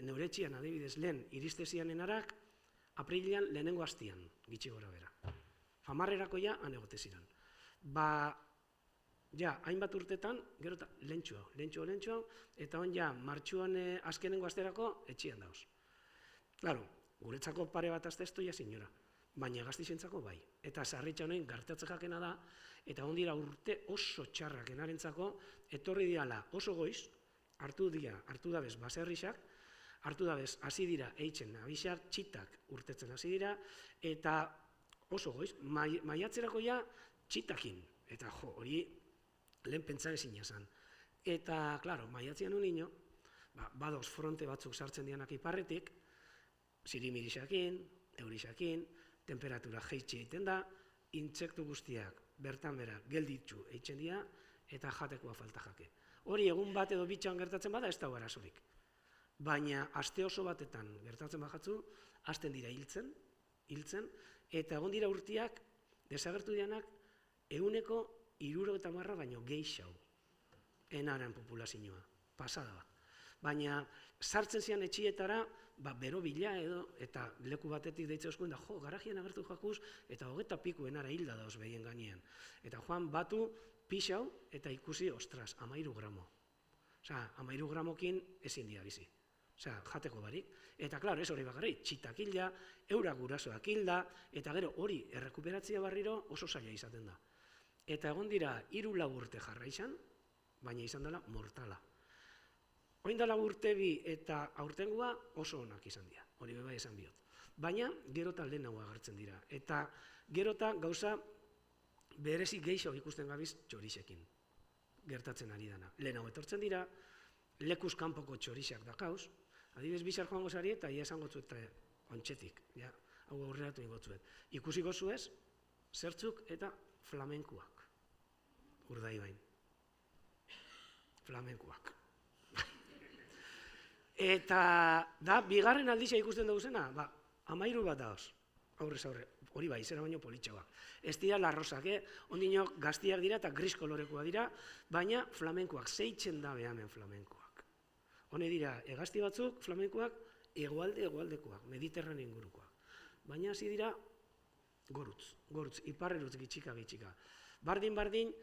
neure etxian adibidez lehen iriste zianen arak, aprilian lehenengo hastian, gitxi gora bera. Famarrerako ja, han egote ziren. Ja, hainbat urtetan, gero eta lehentxo, eta on ja, martxuan azkenengo asterako etxian dauz. Claro, guretzako pare bat aztestu ja signora, baina gaztixentzako bai. Eta sarritxa honein gartatze jakena da, eta ondira urte oso txarrak enarentzako, etorri diala oso goiz, hartu dabez baserrixak, hartu dabez hasi dira eitzen abixak, txitak urtetzen hasi dira, eta oso goiz, maiatzerako ja txitakin, eta jo, hori lehen pentsa ezin jasan. Eta, klaro, maiatzean unino, badoz fronte batzuk sartzen dianak iparretik, zirimirixakin, eurixakin, temperatura jeitxe egiten da, intsektu guztiak bertan bera gelditzu eitzen dira, eta jatekoa falta jake. Hori egun bat edo bitxan gertatzen bada ez da arazorik. Baina aste oso batetan gertatzen bajatzu, hasten dira hiltzen, eta egon dira urtiak, desagertu dianak, 170 baino gehiago enaren populazioa, pasada bat. Baina sartzen zian etxietara, bero bila edo, eta leku batetik deitze oskuen da, garajian agertu jakuz, eta 20 piku enara hilda dauz behien gainean. Eta joan batu pixau, eta ikusi, ostras, 13 gramo. Osa, 13 gramokin ezin dia bizi. Osa, jateko barik. Eta, klaro, ez hori bakarrik, txitak hilda, eurak gurasoak hilda, eta gero hori errekuperatzea barriro oso zaila izaten da. Eta egon dira 3 urte jarra izan, baina izan dela mortala. Oin dela urte bi eta aurtengoa oso onak izan dira, hori bai esan biot. Baina gero eta lehenago agertzen dira. Eta gero eta gauza berezi geixo ikusten gabiz txorixekin gertatzen ari dana. Lehenago etortzen dira, lekuz kanpoko txorixak dakauz, adibidez bizar joango zari eta ia esango zuet ontxetik, hau aurreratu ingotzuet. Ikusiko zuez, zertzuk eta flamenkuak. Urdaibain. Flamenkuak. Eta da, bigarren aldizia ikusten duguzena, 13 bat dauz, aurrez aurre, hori bai, zera baino politxoak. Ez dira larrosak, ondino gaztiak dira eta gris kolorekoa dira, baina flamenkoak, zeitzen da behamen flamenkoak. Hone dira, egazti batzuk, flamenkoak, egoaldekoak, mediterran ingurukoak. Baina hasi dira, gorutz, iparrerutz gitxika. Bardin,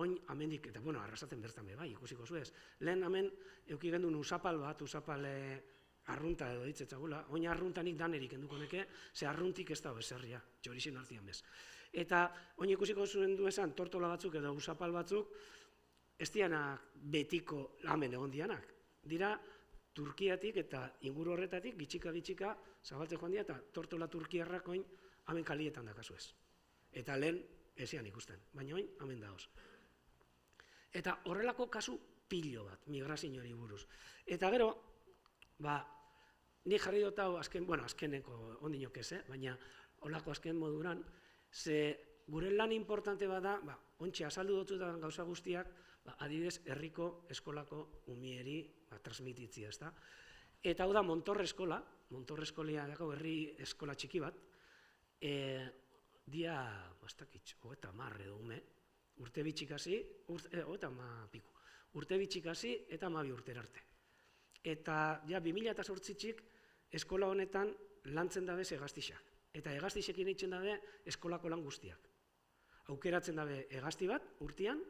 oin amendik, eta bueno, arrasaten bertan be, bai, ikusiko zuez. Lehen hemen, euki gendun usapal bat, arrunta edo ditzetzagula, oin arruntanik danerik enduko neke, ze arruntik ez da beserria, txorixen hartian bez. Eta oin ikusiko zuen du esan, tortola batzuk edo usapal batzuk, ez dianak betiko hemen egon dianak. Dira, Turkiatik eta inguru horretatik, gitxika, zabaltze joan dira, eta tortola turkiarrak oin hemen kalietan dakazuez. Eta lehen, ezian ikusten, baina oin, hemen daoz. Eta horrelako kasu pilo bat, migrazioari buruz. Eta gero, ni jarri dut hau azkeneko ondinok ez, baina holako azken moduran, ze gure lan importante bada, ontxe azaldu dutzutan gauza guztiak, adibidez, herriko eskolako umieri transmititzia, ez da. Eta hau da Montorre eskola, Montorre eskolia dako herri eskola txiki bat, dia, bastakitz, 30 edo ume, urte bitxikasi, urte bitxikasi eta 12 urtera arte. Eta, 2008 eskola honetan lantzen dabe egaztixak. Eta egaztixekin eitzen dabe eskolako lan guztiak. Aukeratzen dabe egazti bat, urtean,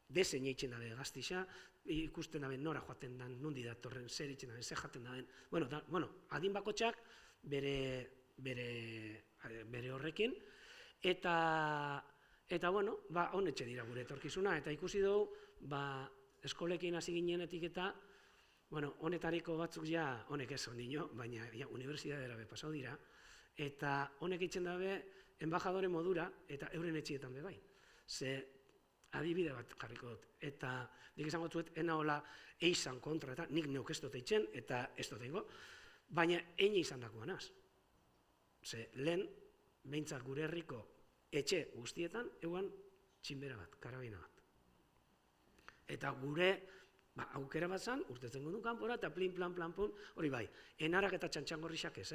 desein eitzen dabe egaztixa, ikusten dabe nora joaten den, nundi datorren, zer eitzen dabe, zer jaten dabe. Bueno, adin bakotxak bere horrekin, eta bueno, honetxe dira gure etorkizuna, eta ikusi dugu, eskolekin hasi ginenetik eta, bueno, honetariko batzuk ja, honek ez ondino, baina unibertsitatera be pasau dira, eta honek eitzen dabe, embajadore modura, eta euren etxietan be bai. Ze, adibide bat jarriko dut, eta nik izango zuet, ena hola eizan kontra, eta nik neuk ez dut eitzen, eta ez dut eingo, baina eine izan dakoan az. Ze, lehen, behintzat gure herriko etxe guztietan, eguan txinbera bat, karabina bat. Eta gure aukera bat zan, urtetzen gondun kanpora, eta plin, plan, hori bai, enarak eta txantxangorrixak ez,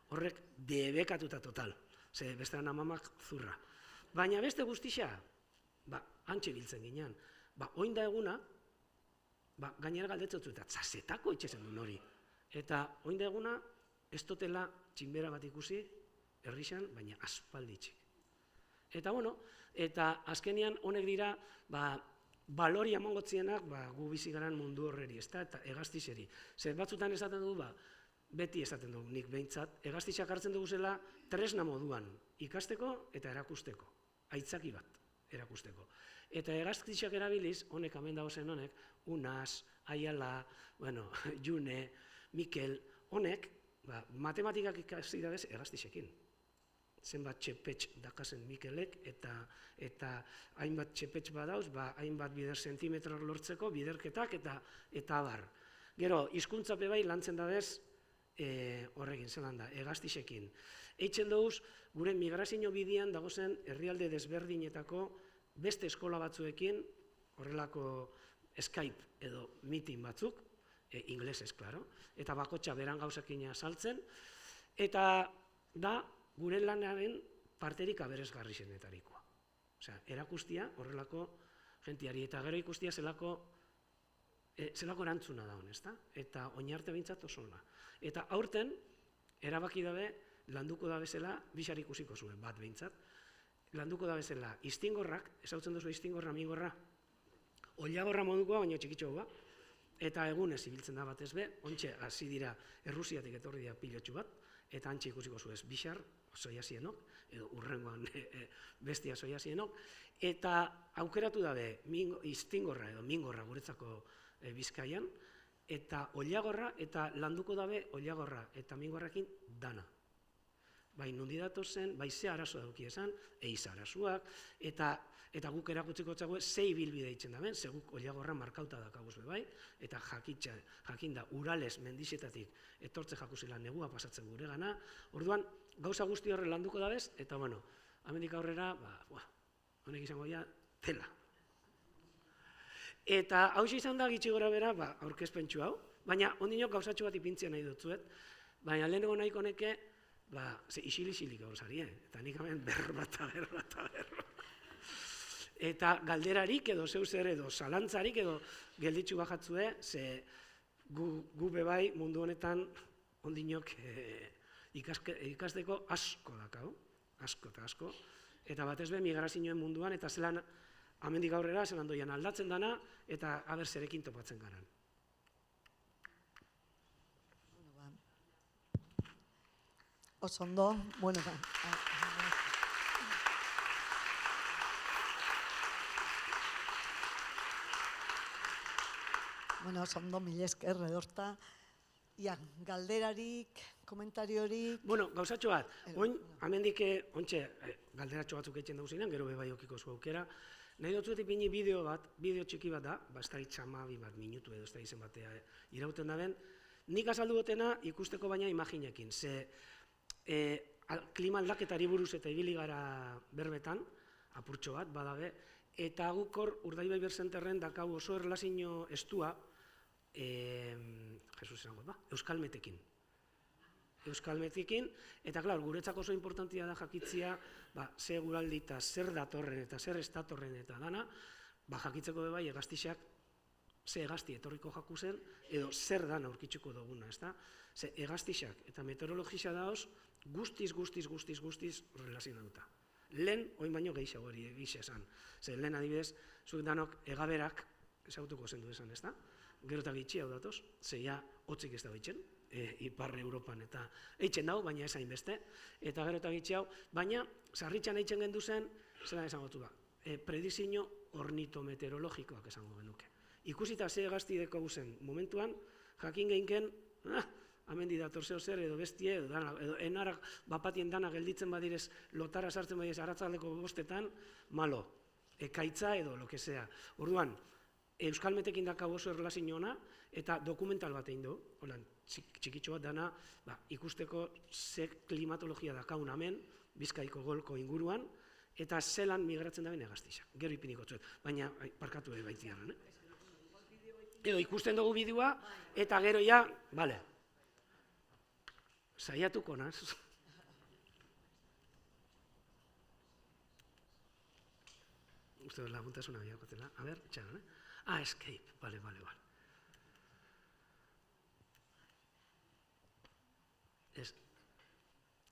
horrek debekatuta total, ze bestean amamak zurra. Baina beste guztixa, hantxe biltzen ginean, oin da eguna, gainera galdetzotzu, eta zazetako itxezen duen hori. Eta oin da eguna, ez dutela txinbera bat ikusi, herrixan, baina aspalditxik. Eta eta azkenian honek dira, balori amongotzienak gu bizi garan mundu horreri, eta egaztixeri. Zer batzutan esaten dugu, beti esaten dugu nik behintzat, egaztixak hartzen dugu zela tresna moduan, ikasteko eta erakusteko, aitzaki bat erakusteko. Eta egaztixak erabiliz, honek hemen dago zen honek, Unas, Aiala, June, Mikel, honek, matematikak ikasi dabez egaztixekin. Zenbat txepetx dakazen Mikelek, eta hainbat txepetx badauz, hainbat bider zentimetroak lortzeko, biderketak eta abar. Gero, hizkuntzape bai lantzen dabez horrekin, zelan da, egaztixekin. Eitzen duguz, gure migrazio bidian dagozen herrialde desberdinetako beste eskola batzuekin, horrelako Skype edo meeting batzuk, inglesez, klaro, eta bakotxa beran gauzakina saltzen, eta da gure lanaren parterik aberesgarri zenetarikoa. Osea, erakustia horrelako jentiari, eta gero ikustia zelako erantzuna daun, ezta? Eta oinarte behintzat oso ona. Eta aurten, erabaki dabe, landuko da bezala, bixar ikusiko zuen, bat behintzat, landuko da bezala, iztingorrak, ezautzen duzu iztingorra, mingorra, oilagorra modukoa, baina txikitxoa, eta egunez ibiltzen da batez be, ontxe hasi dira Errusiatik etorri dira pilotxu bat, eta antxe ikusiko zuez bixar, soiazienok, edo urrengoan bestia soiazienok, eta aukeratu dabe iztingorra edo mingorra guretzako Bizkaian, eta oilagorra, eta landuko dabe oilagorra eta mingorrakin dana. Bai, nondi datozen, bai ze arazo dauki esan, eiz arazoak, eta guk erakutziko txagoe, zei bilbide ditzen daben, ze guk oilagorra markauta dakaguz bai, eta jakinda urales mendixetatik etortze jakuzela negua pasatzen gure gana, orduan, gauza guzti horre landuko dabez, eta amendik aurrera, honek izango dira, tela. Eta hau izan da gitxi gora bera, aurkezpentsu hau, baina ondinok gauzatxo bat ipintzia nahi dutzuet, baina lehenengo nahiko neke, isili-isilik gauzari, eta nik hemen berro. Eta galderarik edo zeu zer edo zalantzarik edo gelditxu bajatzue, ze gu bebai mundu honetan ondinok ikasteko asko dakau, asko eta asko, eta batez be migrazioen munduan, eta zelan amendik aurrera, zelan doian aldatzen dana, eta aber zerekin topatzen garan. Oso ondo, oso ondo, mila esker, edorta. Ia, galderarik, komentariorik... Gauzatxo bat, oin, amendik, ontxe, galderatxo batzuk eitzen dauzinan, gero bebai okiko zu aukera, nahi dutzuet ipini bideo txiki bat da, ez da itxamabi bat minutu edo ez da izen batea irauten daben, nik azaldu gotena ikusteko baina imaginekin, ze klima aldaketari buruz eta ibili gara berbetan, apurtxo bat, badabe, eta guk hor Urdaibai Berzenterren dakau oso erlazio estua, Euskalmetekin. Eta klar, guretzako oso importantia da jakitzia, ze guraldi eta zer datorren eta zer ez datorren eta dana, jakitzeko bebai egaztixak ze egazti etorriko jakuzen, edo zer dan aurkitzuko duguna, ez da? Ze egaztixak eta meteorologisa daoz, guztiz relazionatuta. Lehen, oin baino gehiago hori egixe esan. Ze lehen adibidez, zuek danok egaberak ezagutuko zendu esan, ez da? Gero eta gitxi hau datoz, ze ja hotzik ez da baitzen, Ipar Europan eta eitzen dago, baina ez hainbeste, eta gero eta gitxi hau, baina sarritxan eitzen gendu zen, zelan esango du predizio ornitometeorologikoak esango genuke. Ikusita ze egazti deko guzen momentuan, jakin geinken, amendi dator zeo zer, edo bestie, edo enarak bapatien dana gelditzen badirez, lotara sartzen badirez, aratzaldeko bostetan, malo, ekaitza edo lo que sea. Orduan, Euskalmetekin dakau oso erlazio ona, eta dokumental bat egin du, txikitxo bat dana, ikusteko ze klimatologia dakaun hemen, Bizkaiko golko inguruan, eta zelan migratzen da bine egaztixak. Gero ipiniko txuet, baina parkatu baitziaren. edo ikusten dugu bideoa, eta gero ja, bale. Saiatuko naz. Uste dut laguntasuna biakotela. A ber, txaron, escape, bale.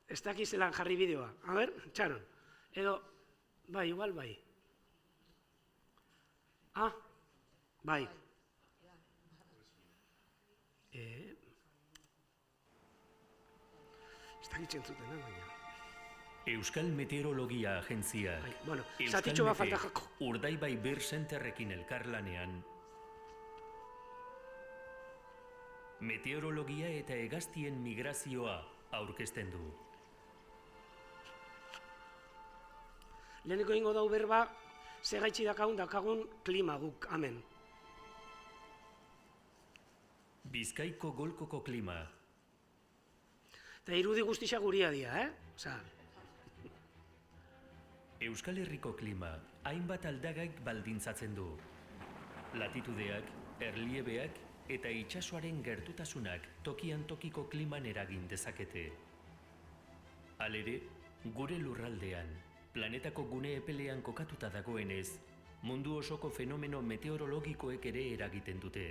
Ez dakizelan jarri bideoa. A ber, txaron. Edo, bai, igual bai. Bai. Ez dakitzen zuten, baina. Euskal Meteorologia Agentzia, zatitxo bat falta jako. Urdaibai Bir Centerrekin elkarlanean, meteorologia eta hegaztien migrazioa aurkezten du. Leheneko ingo dau berba, segaitxi dakagun klima guk, amen. Bizkaiko golkoko klima. Eta irudi guztixa guria dira, Osa, Euskal Herriko klima hainbat aldagaik baldintzatzen du. Latitudeak, erliebeak eta itsasoaren gertutasunak tokian tokiko kliman eragin dezakete. Halere, gure lurraldean, planetako gune epelean kokatuta dagoenez, mundu osoko fenomeno meteorologikoek ere eragiten dute.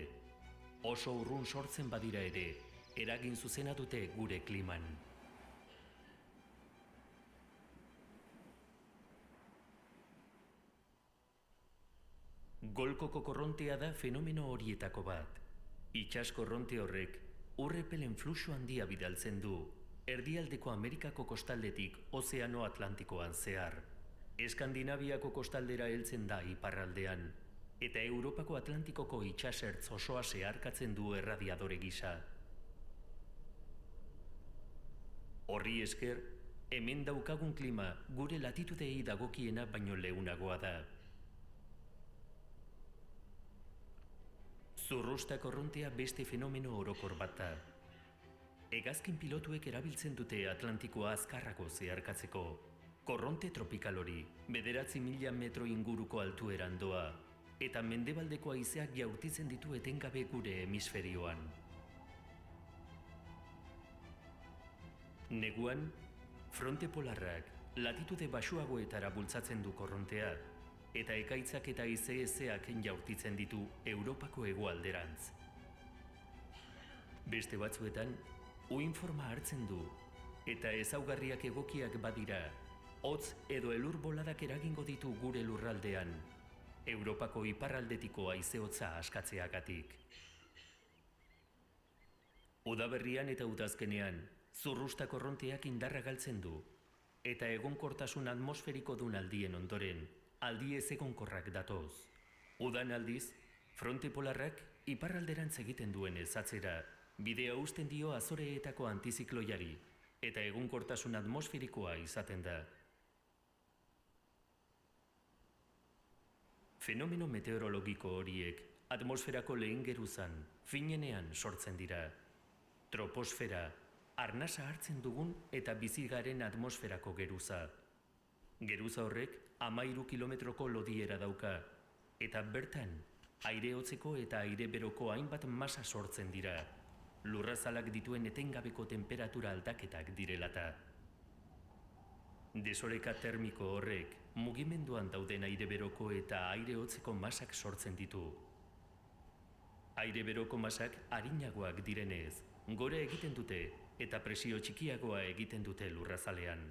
Oso urrun sortzen badira ere, eragin zuzena dute gure kliman. Golkoko korrontea da fenomeno horietako bat. Itsas korronte horrek ur-epelen fluxu handia bidaltzen du, erdialdeko Amerikako kostaldetik Ozeano Atlantikoan zehar. Eskandinaviako kostaldera heltzen da iparraldean, eta Europako Atlantikoko itsasertz osoa zeharkatzen du erradiadore gisa. Horri esker, hemen daukagun klima gure latitudei dagokiena baino leunagoa da. Zurrusta korrontea beste fenomeno orokor bat da. Hegazkin pilotuek erabiltzen dute Atlantikoa azkarrago zeharkatzeko. Korronte tropikal hori, 9.000 metro inguruko altueran doa, eta mendebaldeko haizeak jaurtitzen ditu etengabe gure hemisferioan. Neguan, fronte polarrak latitude baxuagoetara bultzatzen du korrontea, eta ekaitzak eta haize ezeak jaurtitzen ditu Europako hegoalderantz. Beste batzuetan, uhin forma hartzen du, eta ezaugarriak egokiak badira, hotz edo elur boladak eragingo ditu gure lurraldean, Europako iparraldetiko haize hotza askatzeagatik. Udaberrian eta udazkenean, zurrusta korronteak indarra galtzen du, eta egonkortasun atmosferiko dun aldien ondoren, aldi ez egonkorrak datoz. Udan aldiz, fronte polarrak iparralderantz egiten duen ezatzera, bidea uzten dio Azoreetako antizikloiari, eta egonkortasun atmosferikoa izaten da. Fenomeno meteorologiko horiek atmosferako lehen geruzan, finenean sortzen dira. Troposfera, arnasa hartzen dugun eta bizigaren atmosferako geruza. Geruza horrek 13 kilometroko lodiera dauka, eta bertan, aire hotzeko eta aire beroko hainbat masa sortzen dira, lurrazalak dituen etengabeko temperatura aldaketak direlata. Desoreka termiko horrek, mugimenduan dauden aire beroko eta aire hotzeko masak sortzen ditu. Aire beroko masak arinagoak direnez, gora egiten dute eta presio txikiagoa egiten dute lurrazalean.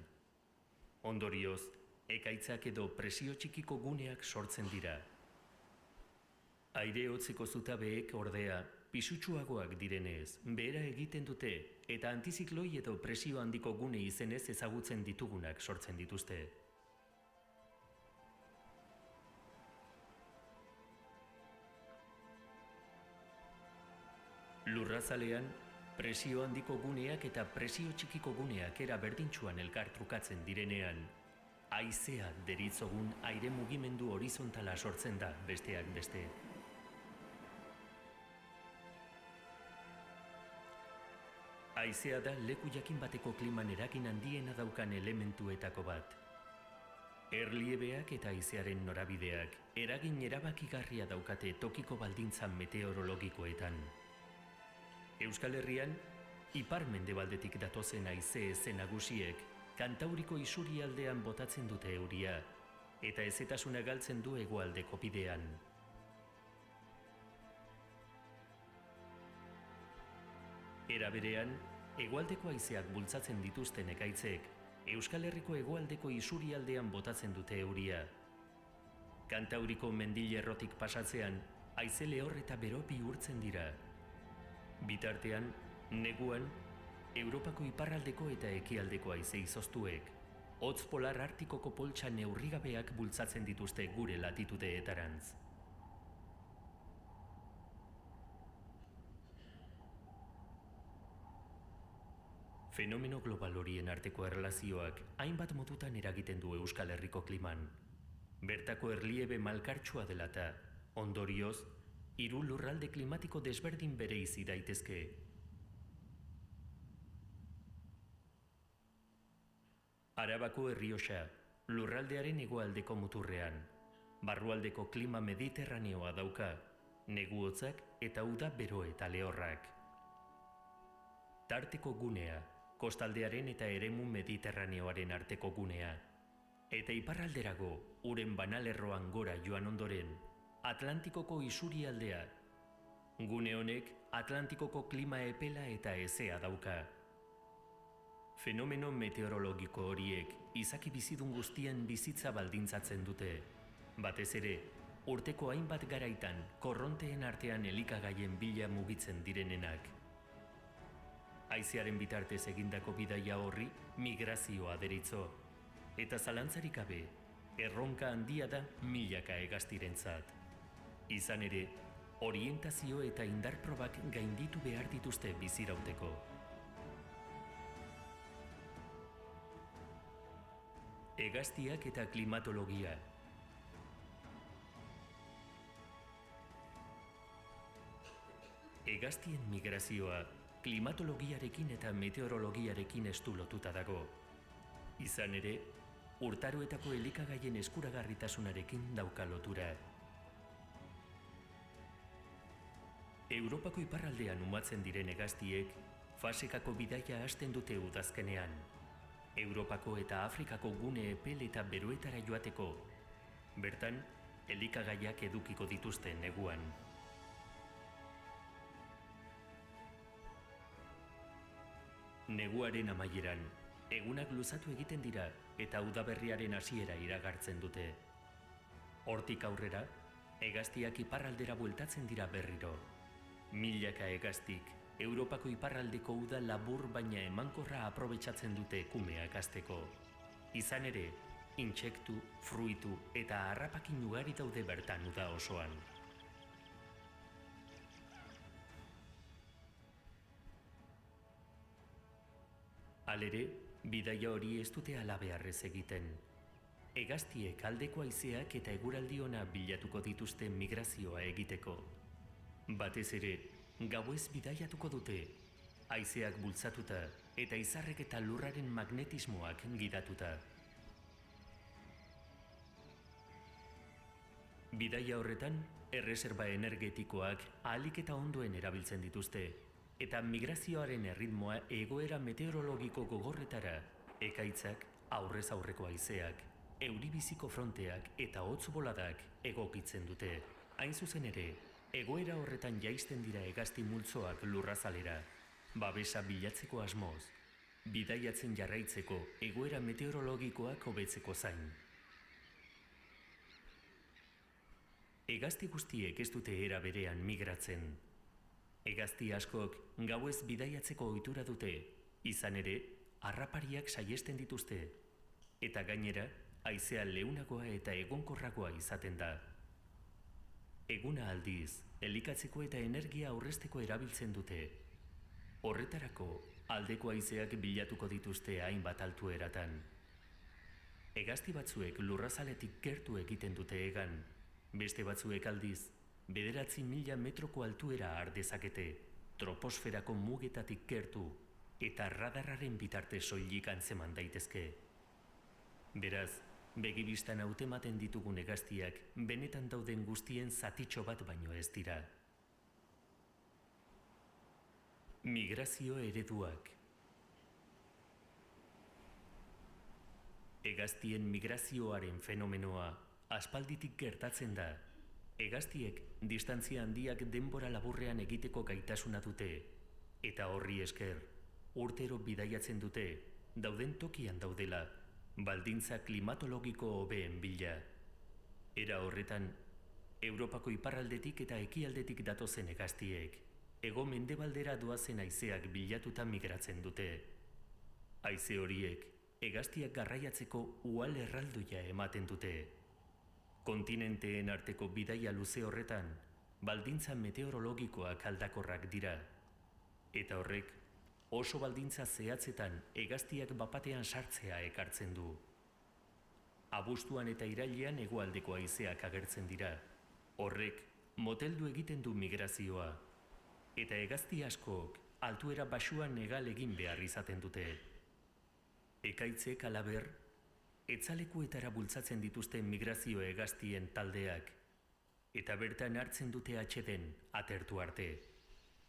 Ondorioz, ekaitzak edo presio txikiko guneak sortzen dira. Aire hotzeko zutabeek ordea, pisutsuagoak direnez, behera egiten dute eta antizikloi edo presio handiko gune izenez ezagutzen ditugunak sortzen dituzte. Lurrazalean, presio handiko guneak eta presio txikiko guneak era berdintsuan elkar trukatzen direnean, haizea deritzogun aire mugimendu horizontala sortzen da besteak beste. Haizea da leku jakin bateko kliman eragin handiena daukan elementuetako bat. Erliebeak eta haizearen norabideak eragin erabakigarria daukate tokiko baldintza meteorologikoetan. Euskal Herrian, ipar-mendebaldetik datozen haize eze nagusiek Kantauriko isurialdean botatzen dute euria, eta hezetasuna galtzen du hegoaldeko bidean. Era berean, hegoaldeko haizeak bultzatzen dituzten ekaitzek, Euskal Herriko hegoaldeko isurialdean botatzen dute euria. Kantauriko mendilerrotik pasatzean, haize lehor eta bero bihurtzen dira. Bitartean, neguan, Europako iparraldeko eta ekialdeko haize izoztuek, hotz polar artikoko poltsa neurrigabeak bultzatzen dituzte gure latitudeetarantz. Fenomeno global horien arteko erlazioak hainbat modutan eragiten du Euskal Herriko kliman. Bertako erliebe malkartsua dela eta, ondorioz, 3 lurralde klimatiko desberdin bereizi daitezke. Arabako Errioxa, lurraldearen hegoaldeko muturrean, barrualdeko klima mediterraneoa dauka, negu hotzak eta uda bero eta lehorrak. Tarteko gunea, kostaldearen eta eremu mediterraneoaren arteko gunea, eta iparralderago, uren banalerroan gora joan ondoren, Atlantikoko isurialdea. Gune honek Atlantikoko klima epela eta hezea dauka. Fenomeno meteorologiko horiek izaki bizidun guztien bizitza baldintzatzen dute. Batez ere, urteko hainbat garaitan korronteen artean elikagaien bila mugitzen direnenak. Haizearen bitartez egindako bidaia horri migrazioa deritzo. Eta zalantzarik gabe, erronka handia da milaka hegaztirentzat. Izan ere, orientazio eta indarprobak gainditu behar dituzte bizirauteko. Hegaztiak eta klimatologia. Hegaztien migrazioa klimatologiarekin eta meteorologiarekin estu lotuta dago. Izan ere, urtaroetako elikagaien eskuragarritasunarekin dauka lotura. Europako iparraldean umatzen diren hegaztiek fasekako bidaia hasten dute udazkenean. Europako eta Afrikako gune epel eta beroetara joateko. Bertan, elikagaiak edukiko dituzte neguan. Neguaren amaieran, egunak luzatu egiten dira eta udaberriaren hasiera iragartzen dute. Hortik aurrera, hegaztiak iparraldera bueltatzen dira berriro. Milaka hegaztik, Europako iparraldeko uda labur baina emankorra aprobetxatzen dute kumeak hazteko. Izan ere, intsektu, fruitu eta harrapakin ugari daude bertan uda osoan. Halere, bidaia hori ez dute hala beharrez egiten. Hegaztiek aldeko haizeak eta eguraldi ona bilatuko dituzte migrazioa egiteko. Batez ere, gauez bidaiatuko dute, haizeak bultzatuta eta izarrek eta lurraren magnetismoak gidatuta. Bidaia horretan, erreserba energetikoak ahalik eta ondoen erabiltzen dituzte, eta migrazioaren erritmoa egoera meteorologiko gogorretara, ekaitzak, aurrez aurreko haizeak, euribiziko fronteak eta hotz boladak egokitzen dute. Hain zuzen ere, egoera horretan jaisten dira hegazti multzoak lurrazalera, babesa bilatzeko asmoz, bidaiatzen jarraitzeko egoera meteorologikoak hobetzeko zain. Hegazti guztiek ez dute era berean migratzen. Hegazti askok gauez bidaiatzeko ohitura dute, izan ere, harrapariak saihesten dituzte, eta gainera, haizea leunagoa eta egonkorragoa izaten da. Eguna aldiz, elikatzeko eta energia aurrezteko erabiltzen dute. Horretarako, aldeko haizeak bilatuko dituzte hainbat altueratan. Hegazti batzuek lurrazaletik gertu egiten dute hegan, beste batzuek aldiz, 9.000 metroko altuera har dezakete, troposferako mugetatik gertu eta radarraren bitarte soilik antzeman daitezke. Beraz, Begibistan hautematen ditugun hegaztiak benetan dauden guztien zatitxo bat baino ez dira. Migrazio ereduak. Hegaztien migrazioaren fenomenoa aspalditik gertatzen da. Hegaztiek distantzia handiak denbora laburrean egiteko gaitasuna dute, eta horri esker, urtero bidaiatzen dute, dauden tokian daudela, baldintza klimatologiko hobeen bila. Era horretan, Europako iparraldetik eta ekialdetik datozen hegaztiek, hego-mendebaldera doazen haizeak bilatuta migratzen dute. Haize horiek, hegaztiak garraiatzeko uhal erraldoia ematen dute. Kontinenteen arteko bidaia luze horretan, baldintza meteorologikoak aldakorrak dira. Eta horrek, oso baldintza zehatzetan hegaztiak bapatean sartzea ekartzen du. Abuztuan eta irailean hegoaldeko haizeak agertzen dira. Horrek, moteldu egiten du migrazioa. Eta hegazti askok, altuera baxuan hegal egin behar izaten dute. Ekaitzek halaber, etzalekuetara bultzatzen dituzten migrazio hegaztien taldeak, eta bertan hartzen dute atseden atertu arte.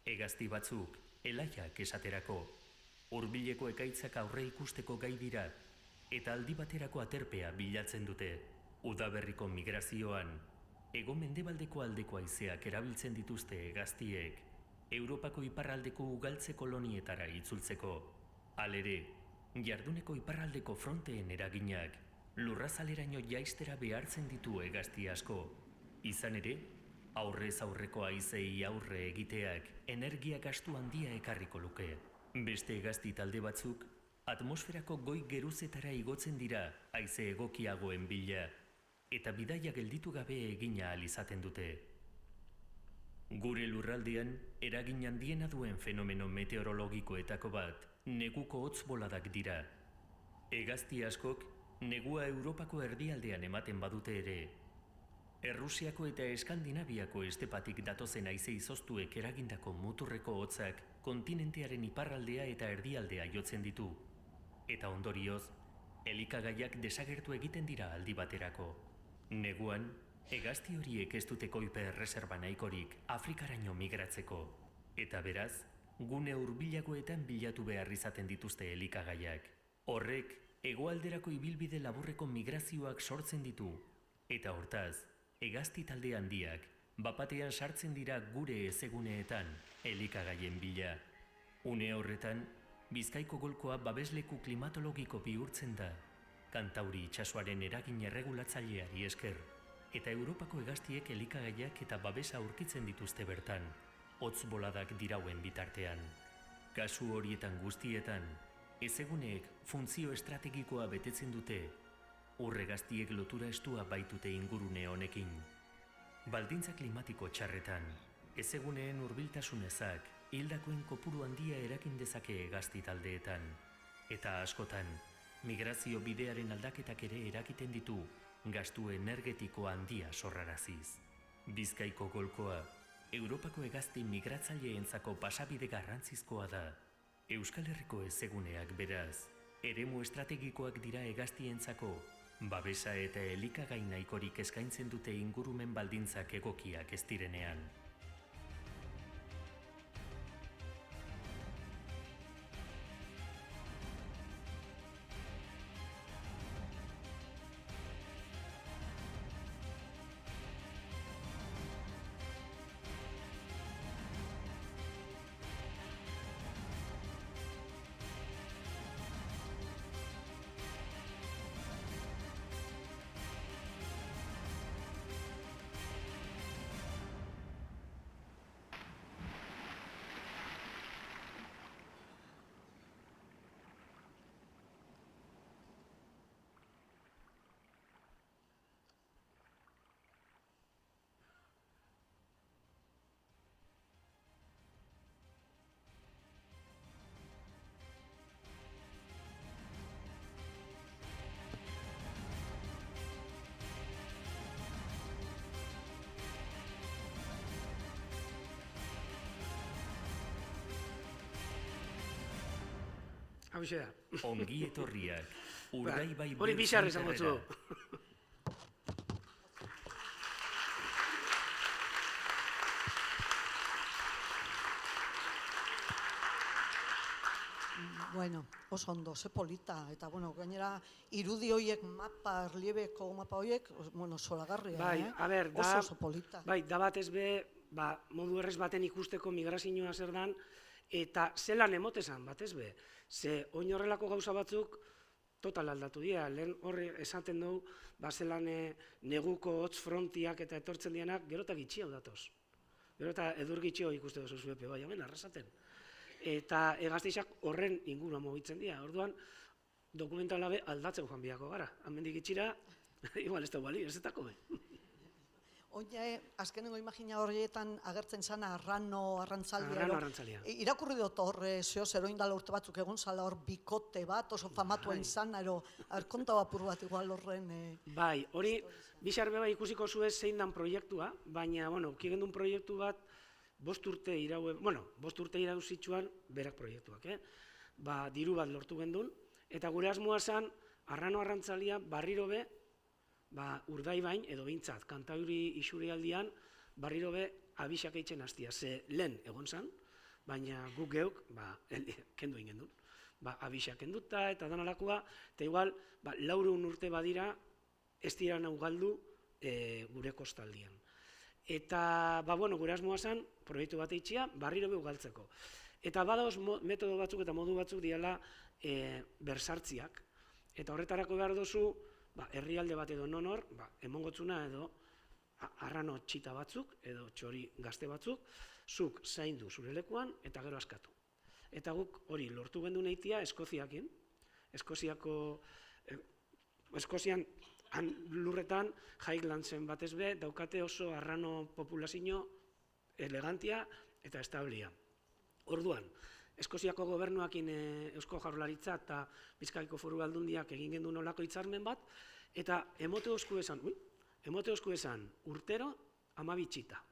Hegazti batzuk, elaiak esaterako, hurbileko ekaitzak aurre ikusteko gai dira, eta aldi baterako aterpea bilatzen dute. Udaberriko migrazioan, hego-mendebaldeko aldeko haizeak erabiltzen dituzte hegaztiek, Europako iparraldeko ugaltze kolonietara itzultzeko. Halere, jarduneko iparraldeko fronteen eraginak, lurrazaleraino jaistera behartzen ditu hegazti asko. Izan ere, aurrez aurreko haizei aurre egiteak energia gastu handia ekarriko luke. Beste hegazti talde batzuk, atmosferako goi geruzetara igotzen dira haize egokiagoen bila, eta bidaia gelditu gabe egina ahal izaten dute. Gure lurraldean, eragin handiena duen fenomeno meteorologikoetako bat, neguko hotz boladak dira. Hegazti askok, negua Europako erdialdean ematen badute ere, Errusiako eta Eskandinaviako estepatik datozen haize izoztuek eragindako muturreko hotzak kontinentearen iparraldea eta erdialdea jotzen ditu. Eta ondorioz, elikagaiak desagertu egiten dira aldi baterako. Neguan, hegazti horiek ez dute koipe erreserba nahikorik Afrikaraino migratzeko. Eta beraz, gune hurbilagoetan bilatu behar izaten dituzte elikagaiak. Horrek, hegoalderako ibilbide laburreko migrazioak sortzen ditu. Eta hortaz, hegazti talde handiak, bapatean sartzen dira gure ezeguneetan elikagaien bila. Une horretan, Bizkaiko golkoa babesleku klimatologiko bihurtzen da, Kantauri itsasoaren eragin erregulatzaileari esker, eta Europako hegaztiek elikagaiak eta babesa aurkitzen dituzte bertan, hotz boladak dirauen bitartean. Kasu horietan guztietan, ezeguneek funtzio estrategikoa betetzen dute, hegaztiek lotura estua baitute ingurune honekin. Baldintza klimatiko txarretan, ezeguneen hurbiltasun ezak, hildakoen kopuru handia erakin dezake hegazti taldeetan, eta askotan, migrazio bidearen aldaketak ere erakiten ditu gastu energetiko handia sorraraziz. Bizkaiko golkoa, Europako hegazti migratzaileentzako pasabide garrantzizkoa da. Euskal Herriko ezeguneak beraz, eremu estrategikoak dira hegaztientzako, babesa eta elikagai nahikorik eskaintzen dute ingurumen baldintzak egokiak ez direnean. Hauxe da. Ongi etorriak. Urdaibai Hori Bird bizarra izango zu. Centerrera. Bueno, oso ondo, ze polita, eta bueno, gainera irudi horiek mapa, erliebeko mapa horiek, bueno, solagarria, Bai, a ber, da, oso polita. bai, da batez be, modu errez baten ikusteko migrazioa zer dan, eta zelan emotezan, batez be. Ze oin horrelako gauza batzuk total aldatu dira, lehen horre esaten dugu, zelan neguko hotz frontiak eta etortzen dianak, gero eta gitxio datoz. Gero eta edur gitxio ikuste duzu zuepe, bai, hemen, arrasaten. Eta Gasteixak horren inguruan mugitzen dira. Orduan, dokumentala be aldatzen joan biako gara. Hemendik itxira, igual ez da bali, ez etako be. Oina, azkenengo imagina horietan agertzen zana arrantzalia. Arrano arrantzalia. Irakurri dut horre, zeo zeroindala urte batzuk egon zala hor bikote bat, oso famatuen zana, konta bapur bat igual horren... Bai, hori, bizarbe bai ikusiko zuez zein dan proiektua, baina, bueno, kigendun proiektu bat, 5 urte irau zitsuan berak proiektuak, diru bat lortu gendun, eta gure asmoa zen, arrano arrantzalia barriro be, Urdaibain, edo bintzat, Kantauri isurialdian, barriro be abixak eitzen hastia, ze lehen egon zen, baina guk geuk, kendu egin gendun. Abixak kenduta eta danalakoa, eta igual, 400 urte badira, ez dira nahu galdu gure kostaldian. Eta, gure asmoa zen, proiektu bat eitxia, barriro be ugaltzeko. Eta badaoz metodo batzuk eta modu batzuk diala bersartziak. Eta horretarako behar duzu, herrialde bat edo nonor, emongotzuna edo arrano txita batzuk, edo txori gazte batzuk, zuk zaindu zure lekuan eta gero askatu. Eta guk hori lortu gendu nahitia Eskoziakin. Eskozian lurretan, Highlandsen batez be, daukate oso arrano populazio elegantia eta establia. Orduan, Eskoziako gobernuakin Eusko Jaurlaritza eta Bizkaiko Foru Aldundiak egin gendu nolako hitzarmen bat, eta emote osku esan urtero 12 txita.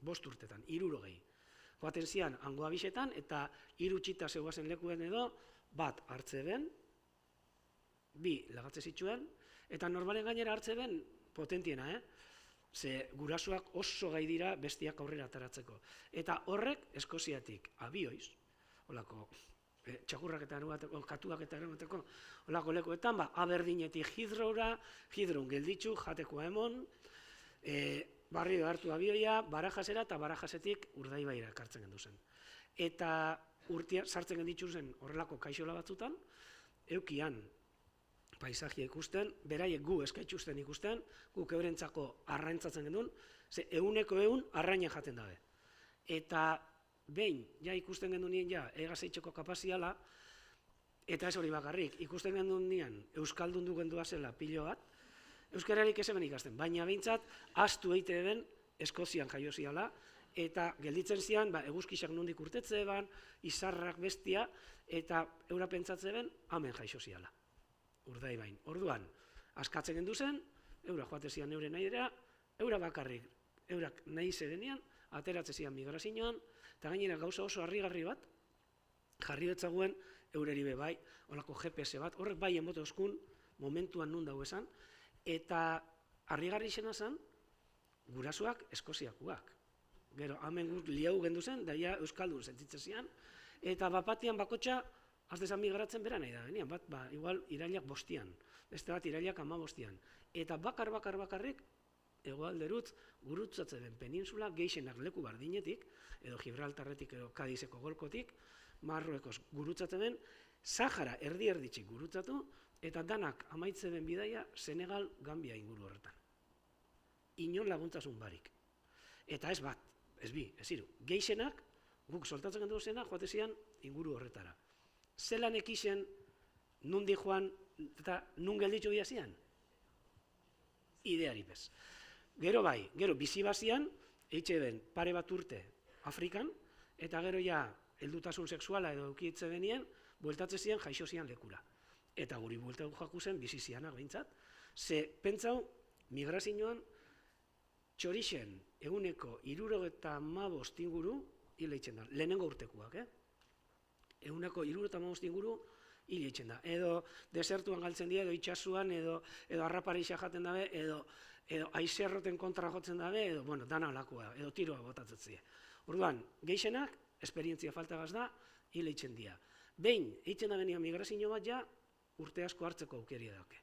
5 urtetan, 60. Joaten zian, hango abixetan, eta 3 txita zeugazen lekuen edo, bat hartze ben, 2 lagatze zituen, eta normalen gainera hartze ben potentiena, ze gurasoak oso gai dira bestiak aurrera ataratzeko. Eta horrek Eskoziatik abioiz, holako txakurrak eta katuak eta eramateko, holako lekuetan, Aberdinetik Hidrora, Hidron gelditzu, jatekoa emon, barrio hartu abioia, Barajasera eta Barajasetik Urdaibaira ekartzen gendu zen. Eta sartzen genditzu zen horrelako kaixola batzutan, eukian paisajia ikusten, beraiek gu eskaitxusten ikusten, guk eurentzako arraintzatzen genuen, ze 100% arraina jaten dabe. Eta behin, ikusten genuen nien egazeitxeko kapaziala, eta ez hori bakarrik, ikusten genuen nien Euskaldun du gendua zela pilo bat, euskararik ez eben ikasten, baina behintzat, astu eite eben Eskozian jaio ziala, eta gelditzen zian, eguzkisak nondik urtetze eban, izarrak bestia, eta eura pentsatze eben, hemen jaio ziala. Urdaibain. Orduan, askatzen gendu zen, eura joate zian eure nahidera, eura bakarrik, eurak nahi zedenean, ateratze zian migrazioan, eta gainera gauza oso harrigarri bat, jarri betzaguen eureri be bai, holako GPS bat, horrek bai emote oskun, momentuan nun dago esan, eta harrigarri izena zen, gurasoak Eskoziakoak. Gero, hemen guk liau gendu zen, daia Euskaldun sentitzen zian, eta bapatian bakotxa, aztezan migratzen bera nahi da, genian, bat, igual irailak 5, beste bat irailak 15. Eta bakarrik, hegoalderutz, gurutzatze den peninsula, gehienak leku bardinetik, edo Gibraltarretik edo Kadizeko golkotik, Marruekos gurutzatze den, Sahara erdi-erditzik gurutzatu, eta danak amaitze den bidaia Senegal, Gambia inguru horretan. Inon laguntasun barik. Eta ez bat, ez bi, ez hiru. Gehienak, guk soltatzen gendu zena, joate zian inguru horretara. Zelan ekisen, nundi joan, eta nun gelditzu biazian? Ideari bez. Gero bai, gero bizi bazian, eitxe ben pare bat urte Afrikan, eta gero ja, heldutasun sexuala edo eukitze benien, bueltatze zian jaixo zian lekura. Eta guri bueltatu jaku zen bizi zianak behintzat. Ze, pentsau, migrazioan, txorixen, 175 inguru, hil eitzen da, lehenengo urtekuak, 175 inguru, hil eitzen da. Edo desertuan galtzen dira, edo itxasuan, edo harraparixa jaten dabe, edo aizerroten kontra jotzen dabe, edo, bueno, dana alakoa, edo tiroa botatzen. Orduan, gehienak, esperientzia faltagaz da, hil eitzen dira. Behin, eitzen da benia migrazio bat ja, urte asko hartzeko aukeria dauke.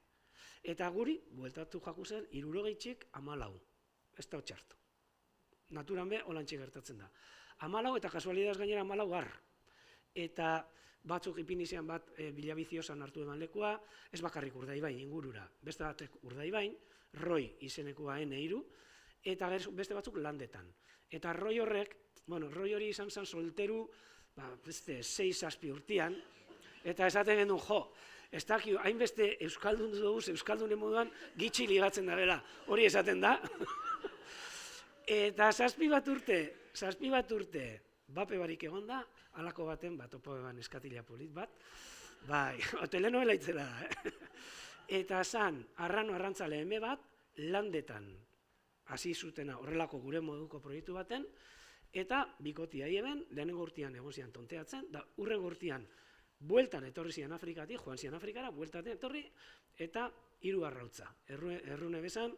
Eta guri, bueltatu jaku zen, 64 14. Ez da txartu. Naturan be, holantxe gertatzen da. 14 eta kasualidaz gainera 14 gar. Eta batzuk ipinizean bat Bilabiziosan hartu eman lekua, ez bakarrik Urdaibain ingurura, beste batek Urdaibain, Roi izenekua N3, eta beste batzuk Landetan. Eta Roi horrek, bueno, Roi hori izan zen solteru, beste 6-7 urtean, eta esaten genuen, jo, ez dakio, hainbeste euskaldun dugu, euskaldunen moduan gitxi ligatzen da bela, hori esaten da. Eta 7 bat urte, bape barik egon da, halako baten, topo eban eskatila polit bat, bai, telenovela itzela da, Eta zan, Arrano Arrantzale eme bat, Landetan hasi zutena horrelako gure moduko proiektu baten, eta bikotia hieben, lehenengo urtean egon zian tonteatzen, da urrengo urtean bueltan etorri zian Afrikatik, joan zian Afrikara, bueltan etorri, eta 3 arrautza. Errune bezan,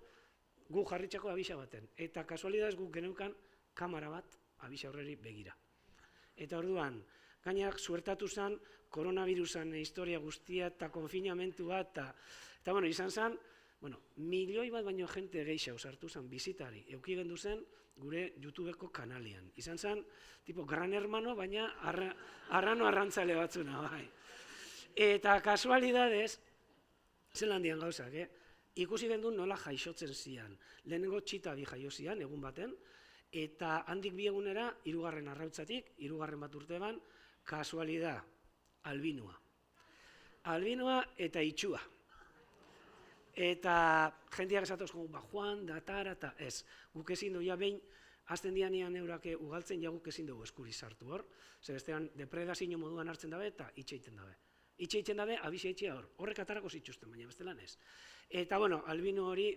gu jarritxako abisa baten. Eta kasualidadez guk geneukan kamera bat abisa horreri begira. Eta orduan, gainak suertatu zen, koronavirusan historia guztia eta konfinamentu bat, eta bueno, izan zen, milioi bat baino jente gehiago sartu zen bizitari, euki gendu zen gure YouTubeko kanalian. Izan zen, tipo Gran Hermano, baina Arrano Arrantzale batzuna, bai. Eta kasualidadez, zelan dian gauzak, ikusi gendu nola jaixotzen zian. Lehenengo txita bi jaio zian, egun baten, eta handik bi egunera, 3. arrautzatik, 3. bat urteban, kasualida, albinua. Albinua eta itxua. Eta jendeak esatoz, Juan, datara, eta ez. Guk ezin dugu, behin, azten dianean eurake ugaltzen, guk ezin dugu eskuri sartu hor. Zer bestean, depredazio moduan hartzen dabe, eta itxeiten dabe. Itxeiten dabe, abisa itxea hor. Horrek atarako zituzten, baina bestelan ez. Eta, bueno, albino hori,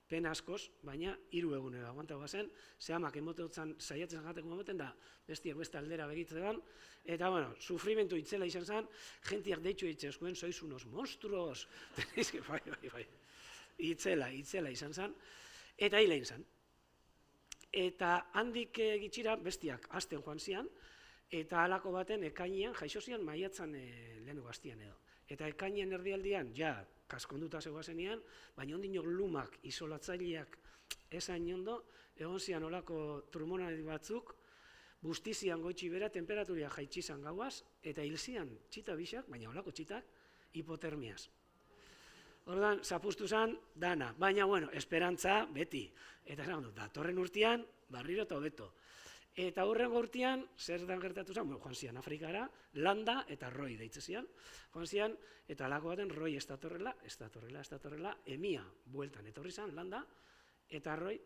pena askoz, baina 3 egunera aguantago zen, zehamak emoteotzen saiatzen jateko moten da, bestiak beste aldera begitzean, eta, bueno, sufrimentu itzela izan zen, jentiak deitxu itxezkoen, sois unos monstruos, bai, itzela izan zen, eta hile izan. Eta handik gitxira bestiak hasten joan zian, eta halako baten ekainean, jaixo zian maiatzan lehenengo hastian edo. Eta ekainen erdialdian, ja, kaskonduta zegoazenean, baina ondinok lumak isolatzaileak esan ondo, egon zian olako trumonari batzuk, bustizian goitxi bera, temperaturia jaitxizan gauaz, eta hil zian txita bisak, baina olako txitak, hipotermiaz. Ordan, zapustu zen, dana, baina, bueno, esperantza beti. Eta esan dut, datorren urtean, barriro eta hobeto. Eta hurrengo urtean, zer dan gertatu zen, joan zian Afrikara, Landa eta Roi deitze zian, joan zian, eta alako baten Roi ez datorrela, emia bueltan etorri zen, Landa, eta Roi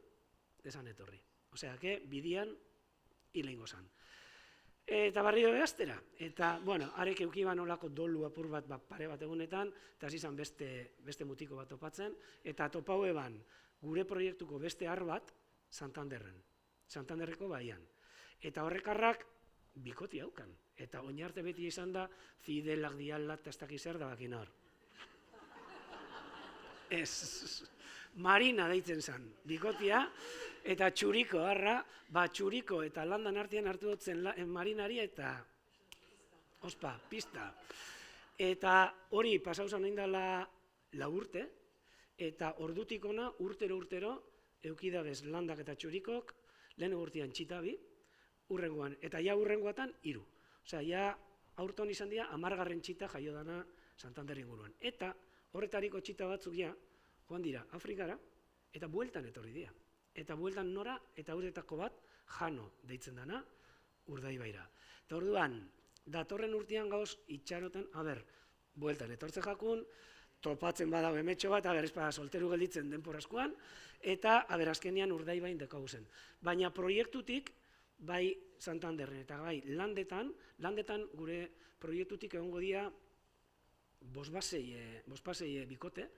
esan etorri. Osea, bidian hileingo zen. Eta barrio behaztera, eta, bueno, arek eukiban olako dolu apur bat pare bat egunetan, eta zizan beste mutiko bat topatzen, eta topau eban gure proiektuko beste har bat, Santanderreko baian. Eta horrekarrak bikoti haukan. Eta oinarte beti izan da, Fidelak dialat eta ez dakiz zer da bakin hor. Ez, Marina deitzen zen, bikotia, eta Txuriko harra, Txuriko eta Landan artean hartu dutzen Marinari eta, ospa, pista. Eta hori pasauzan egin dela 4 urte, eta ordutik ona urtero eukidabez Landak eta Txurikok, lehen urtean txitabi, urrengoan, eta ja urrengoatan 3. Osea, ja aurton izan dira 10. txita jaio dana Santander inguruan. Eta horretariko txita batzuk ja, joan dira Afrikara, eta bueltan etorri dira. Eta bueltan nora, eta uretako bat, Jano deitzen dana, Urdaibaira. Eta orduan, datorren urtean gauz itxaroten, bueltan etortze jakun, topatzen badau emetxo bat, ez solteru gelditzen denporazkoan, eta azkenean Urdaibain dekau zen. Baina proiektutik, bai Santanderren eta bai Landetan gure proiektutik egongo dira bospasei bikote,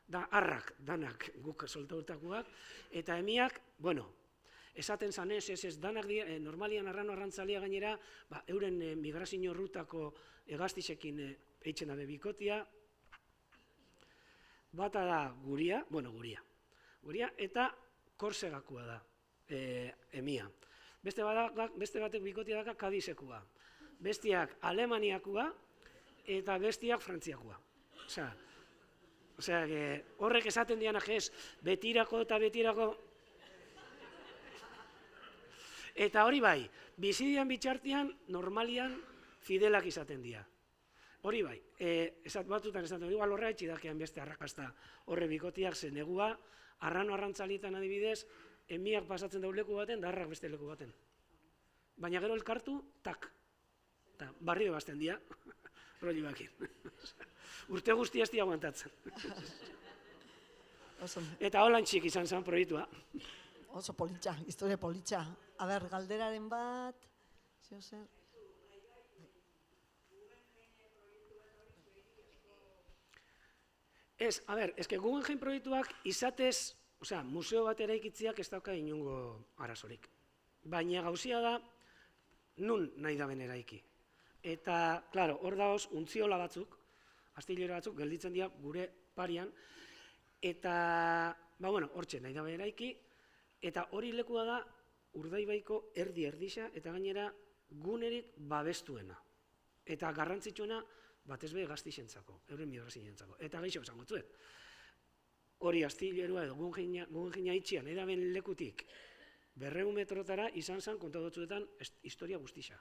da harrak danak guk soltautakoak, eta emiak, bueno, esaten zan ez, danak normalian Arrano Arrantzalea gainera, euren migrazio rutako egaztisekin eitzen dabe bikotia, bata da guria, eta Korsegakua da, emia. Beste batek bikotia daka Kadizekua. Bestiak Alemaniakua eta bestiak Frantziakua. Osea, horrek esaten dianak ez, betirako eta betirako. Eta hori bai, bizidian bitxartian, normalian, fidelak izaten dira. Hori bai, batutan esaten dira, igual horre haitxidakean beste arrakasta horre bikotiak zen negua, arrano arrantzalietan adibidez, emiak pasatzen dau leku baten, darrak beste leku baten. Baina gero elkartu, tak. Eta barrio bazten dira, roli bakin. Urte guztia ez dira aguantatzen. Eta holan txik izan zen proiektua. Oso politxa, historia politxa. A ber, galderaren bat, zeo zer? Ez, a ber, eske Guggenheim proiektuak izatez, osea, museo bat eraikitziak ez dauka inongo arazorik. Baina gauzia da, nun nahi daben eraiki. Eta, klaro, hor daoz, untziola batzuk, astillero batzuk, gelditzen dira gure parian, eta, hortxe nahi daben eraiki, eta hori lekua da Urdaibaiko erdi-erdisa, eta gainera gunerik babestuena. Eta garrantzitsuena, batez be gaztixentzako, euren migrazientzako. Eta gaixo esango zuet. Hori astilleroa edo Guggenheima itxian, nahi daben lekutik, 200 metrotara izan zen kontadotzuetan historia guztixa.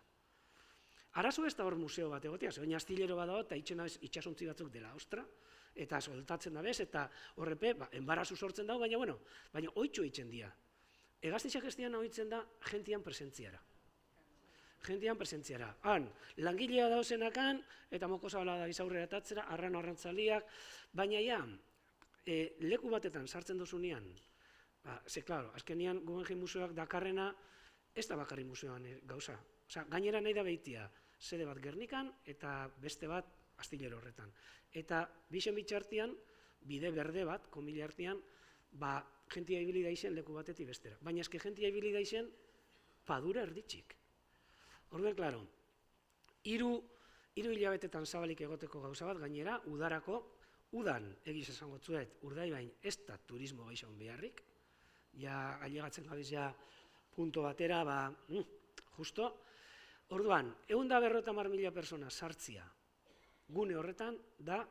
Arazo ez da hor museo bat egotea, zegoen astillero bat dago eta itxen nabez itxasontzi batzuk dela ostra, eta soltatzen dabez, eta horrepe, enbarazu sortzen dago, baina oitxo itxen dira. Egaztixak ez dian oitzen da gentian presentziara. Han, langilea dauzenakan, eta mokosabala da izaurrera tatzera, arrano arrantzaliak, baina ja, leku batetan sartzen dozunean, klaro, azkenian Guggenheim museoak dakarrena, ez da bakarri museoan gauza. Gainera nahi da behitia, sede bat Gernikan eta beste bat astillero horretan. Eta bixen bitxartian, bide berde bat, komile artean, jentia ibili daizen leku batetik bestera. Baina eske jentia ibili daizen padura erditxik. Orduan, klaro, 3 hilabetetan zabalik egoteko gauza bat, gainera, udan egiz esango zuet, Urdaibain ez da turismo gaixon beharrik, ja, ailegatzen gabiz ja punto batera, justo. Orduan, 150.000 persona sartzia gune horretan da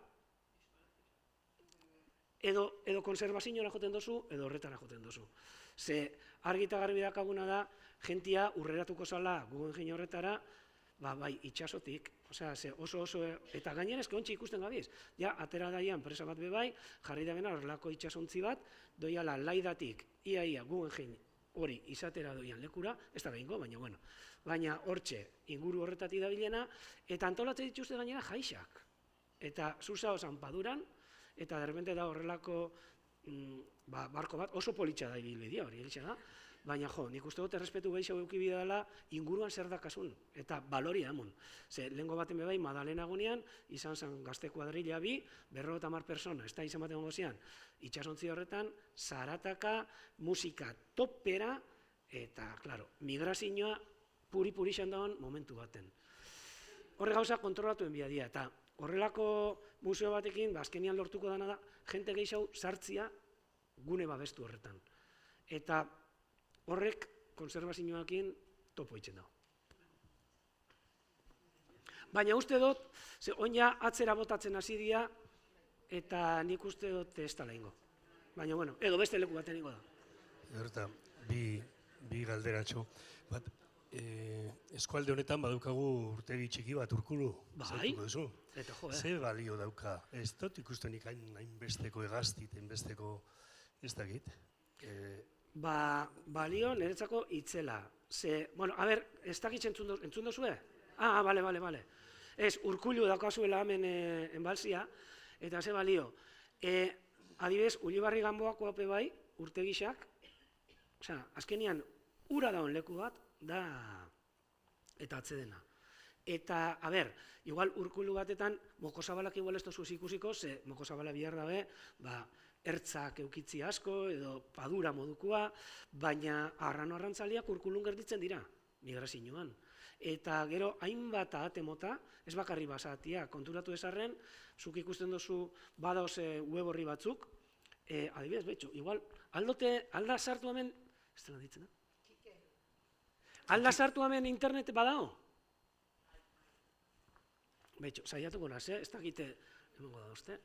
edo konservazioa joten dozu, edo horretara joten dozu. Ze argi eta garbi dakaguna da, jentia urreratuko zala Guggenheim horretara, bai, itxasotik, oso, eta gainera eske ontsi ikusten gabiz. Ja, atera daian presa bat bebai, jarri da bena horrelako itxasontzi bat, doiala laidatik, ia Guggenheim hori izatera doian lekura, ez da behingo, baina hortxe inguru horretatik dabilena, eta antolatzen dituzte gainera jaixak. Eta zuza osan paduran, eta derbente da horrelako barko bat, oso politxa da ibilbidea hori, baina nik uste dut errespetu gehiago eukibidea dela inguruan zer dakasun, eta balori damon. Lehengo baten bebai, Madalena gunean, izan zen gazte kuadrilla 250 persona, ez da izan baten gozian, itxasontzi horretan, zarataka, musika topera, eta, klaro, migrazioa puri-puri xandagoen momentu baten. Horre gauza kontrolatu enbiadia, eta horrelako museo batekin, azkenian lortuko dana da, jente gehiago sartzia gune babestu horretan. Eta horrek konservazioakin topo itzen dago. Baina uste dut, oina atzera botatzen hasi dira, eta nik uste dut ez da lehengo. Baina, edo beste leku baten ingo da. Horta, bi galderatxo. Eskualde honetan badukagu urtegi txiki bat Urkulu. Bai, eta jo, Ze balio dauka? Ez dut ikustenik hainbesteko hegaztit, hainbesteko ez dakit. Balio niretzako itzela. Ez dakit entzun dozue? Bale. Ez, Urkulu daukazuela hemen enbalzia, eta ze balio. Adibidez, Ulibarri Ganboako ape bai, urtegixak, azkenian, ura daun leku bat, da eta atzedena. Eta, igual Urkulu batetan, mokosabalak igual ez dozuz ikusiko, ze mokosabala bihar dabe, ertzak eukitzi asko, edo padura modukua, baina arrano arrantzaliak Urkulun gerditzen dira, migrazioan. Eta gero hainbat ahate mota, ez bakarri basatia, konturatu ezarren, zuk ikusten duzu badaoz web horri batzuk, adibidez, betxo, igual, alda sartu hemen, ez dela ditzen, alda sartu hemen internet badao? Betxo, saiatuko naz, ez dakite, emango da uste.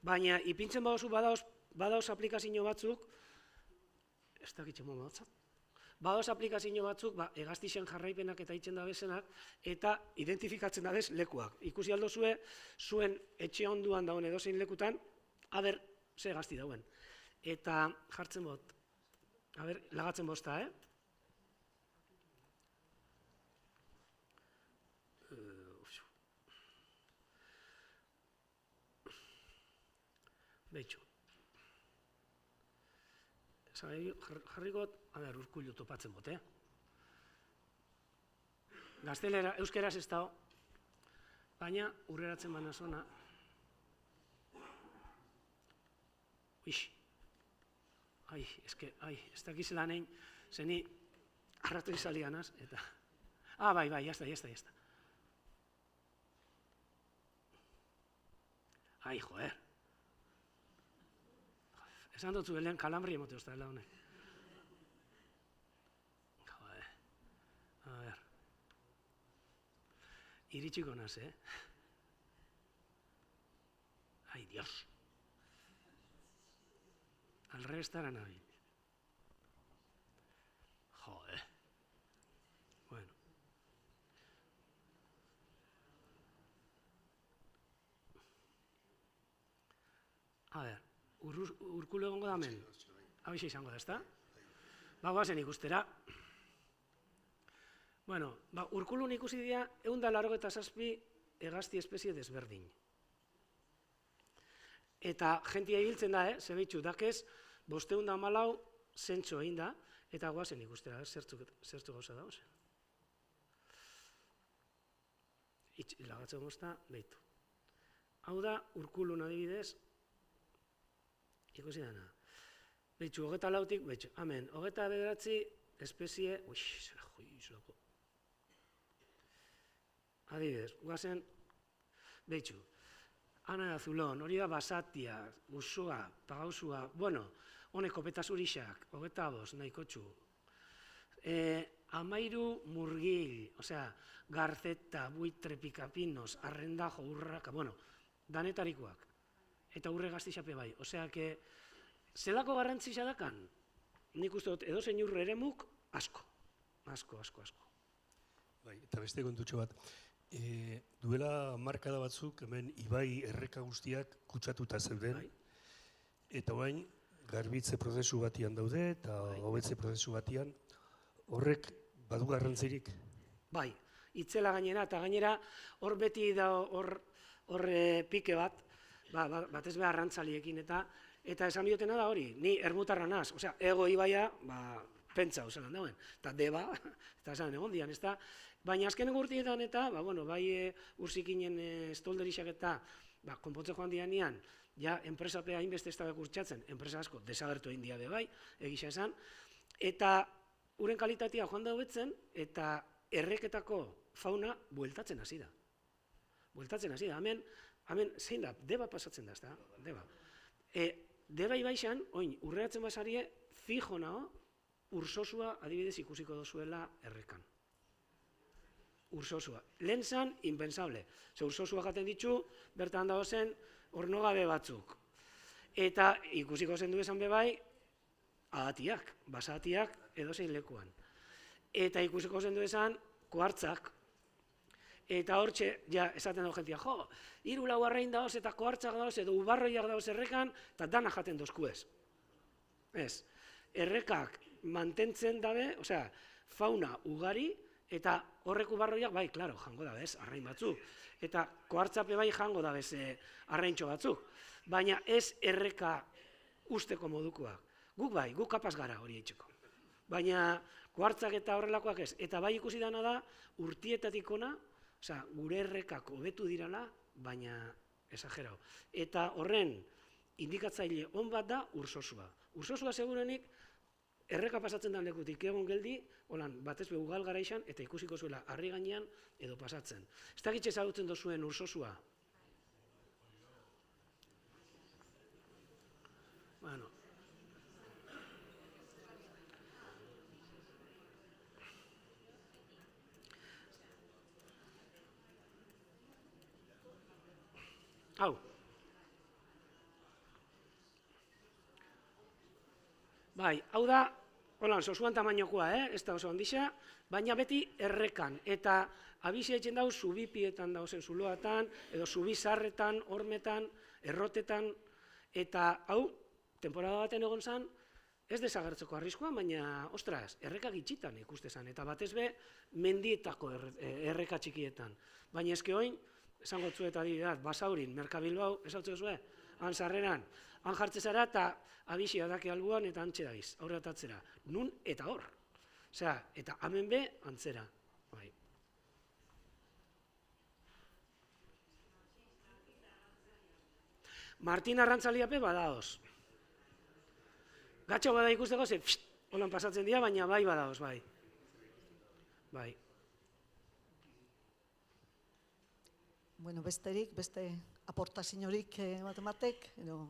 Baina, ipintzen badozu badaoz aplikazio batzuk, ez dakitxe modu batzat, badaoz aplikazio batzuk, hegaztixen jarraipenak eta itzen dabezenak, eta identifikatzen dabez lekuak. Ikusi aldozue, zuen etxe onduan dauen edozein lekutan, aber, ze hegazti dauen. Eta jartzen bot, aber, lagatzen bozta, Betxo. Jarrikot, Urkullu topatzen bote. Gaztelera, euskeraz ez dago, baina urreratzen baina zona. Ez dakizela nein, zeni arratu izali ganaz, eta... bai, jazta. Joder. Esan dut zuelen kalambri emote usta dela honek. Joder. A ver. Iritsiko naz, Ai, Dios. Al revestara nahi. Joder. Bueno. A ver. Urkullu egongo da hemen? Hauixe izango da, ezta? Goazen ikustera. Bueno, Urkullun ikusi dira 187 hegazti espezie desberdin. Eta jentia ibiltzen da, zebitxu, dakez, 514 zentso egin da, eta goazen ikustera, zertzu gauza da, ozen. Lagatzen gozta, behitu. Hau da, Urkullun adibidez, ikusi dana. Betxu, 24-tik, betxu, hemen, 29 espezie, zerako. Adibidez, guazen, betxu, ana da zulon, hori da basatia, usua, pagausua, bueno, honeko petazurixak, 25, nahiko txu. 13 murgil, osea, garzeta, buitre, pikapinos, arrendajo, urraka, bueno, danetarikoak. Eta urre gaztixape bai. Osea, zelako garrantzisa dakan, nik uste dut edozein urre eremuk, asko. Asko. Bai, eta beste kontutxo bat, duela markada batzuk, hemen ibai erreka guztiak kutsatuta zeuden, eta bain, garbitze prozesu batian daude, eta hobetze prozesu batian, horrek badu garrantzirik? Bai, itzela gainera, eta gainera hor beti da hor pike bat, batez behar arrantzaliekin eta esan biotena da hori, ni ermutarra naz, osea, ego ibaia, pentsa zelan dauen, eta deba, eta esan egon dian, ez da, baina azkeneko urtietan eta, bai urzikinen estolderixak eta, konpontze joan dianean, ja, enpresapea hainbeste ez da kurtsatzen, enpresa asko desagertu egin dia bai, egisa esan, eta uren kalitatea joan da hobetzen, eta erreketako fauna bueltatzen hasi da. Hemen, zein da, deba pasatzen da, ez da, deba. Deba ibaixan, oin, urreatzen basarie, fijo nao, ursosua adibidez ikusiko dozuela errekan. Ursosua. Lehen zan, impensable. Ze ursosua jaten ditu, bertan dago zen, ornogabe batzuk. Eta ikusiko zen du esan bebai, ahatiak, basatiak edozein lekuan. Eta ikusiko zen du esan, koartzak. Eta hortxe, ja, esaten dago jentia, 3 lau arrain daoz eta koartzak daoz, edo ubarroiak daoz errekan, eta dana jaten dozku ez. Ez, errekak mantentzen dabe, osea, fauna ugari, eta horrek ubarroiak, bai, klaro, jango dabe ez, arrain batzuk. Eta koartzape bai jango dabe ez arraintxo batzuk. Baina ez erreka usteko modukoak. Guk bai, guk kapaz gara hori eitxeko. Baina koartzak eta horrelakoak ez. Eta bai ikusi dana da, urtietatik ona, osea, gure errekak hobetu dirala, baina esagerau. Eta horren indikatzaile on bat da ursosua. Ursosua segurenik erreka pasatzen da lekutik egon geldi, holan, batez be ugal gara izan, eta ikusiko zuela harri gainean edo pasatzen. Ez dakitxe ezagutzen dozuen ursosua? Bueno. Hau. Bai, hau da, holan, sosuan tamainokoa, ez da oso handixa, baina beti errekan, eta abizia etxen dau zubipietan dauzen zuloatan, edo zubizarretan, hormetan, errotetan, eta hau, temporada baten egon zan, ez desagertzeko arriskoa, baina, ostras, erreka gitxitan ikustezan, eta batez be, mendietako erreka txikietan. Baina eske oin, esango tzuet adibidat, Basaurin, Merkabilbao, ez hau zuzue, han sarreran, han jartze zara eta abixia dake albuan eta antxe dagiz, aurre atatzera. Nun eta hor. Osea, eta hemen be, antzera. Bai. Martin Arrantzaliape badaoz. Gatxo bada ikusteko, ze, holan pasatzen dira, baina bai badaoz, bai. Bai. Bueno, besterik, beste aportaziorik matematek, edo...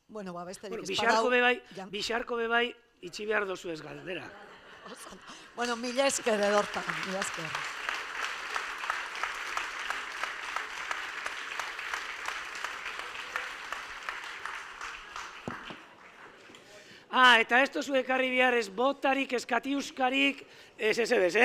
Bueno, besterik espadau... Bixarko bebai, itxi behar dozu ez galdera. Bueno, mila esker edortan, mila esker. Eta ez tozu ekarri behar ez botarik, ez katiuskarik, ez ez,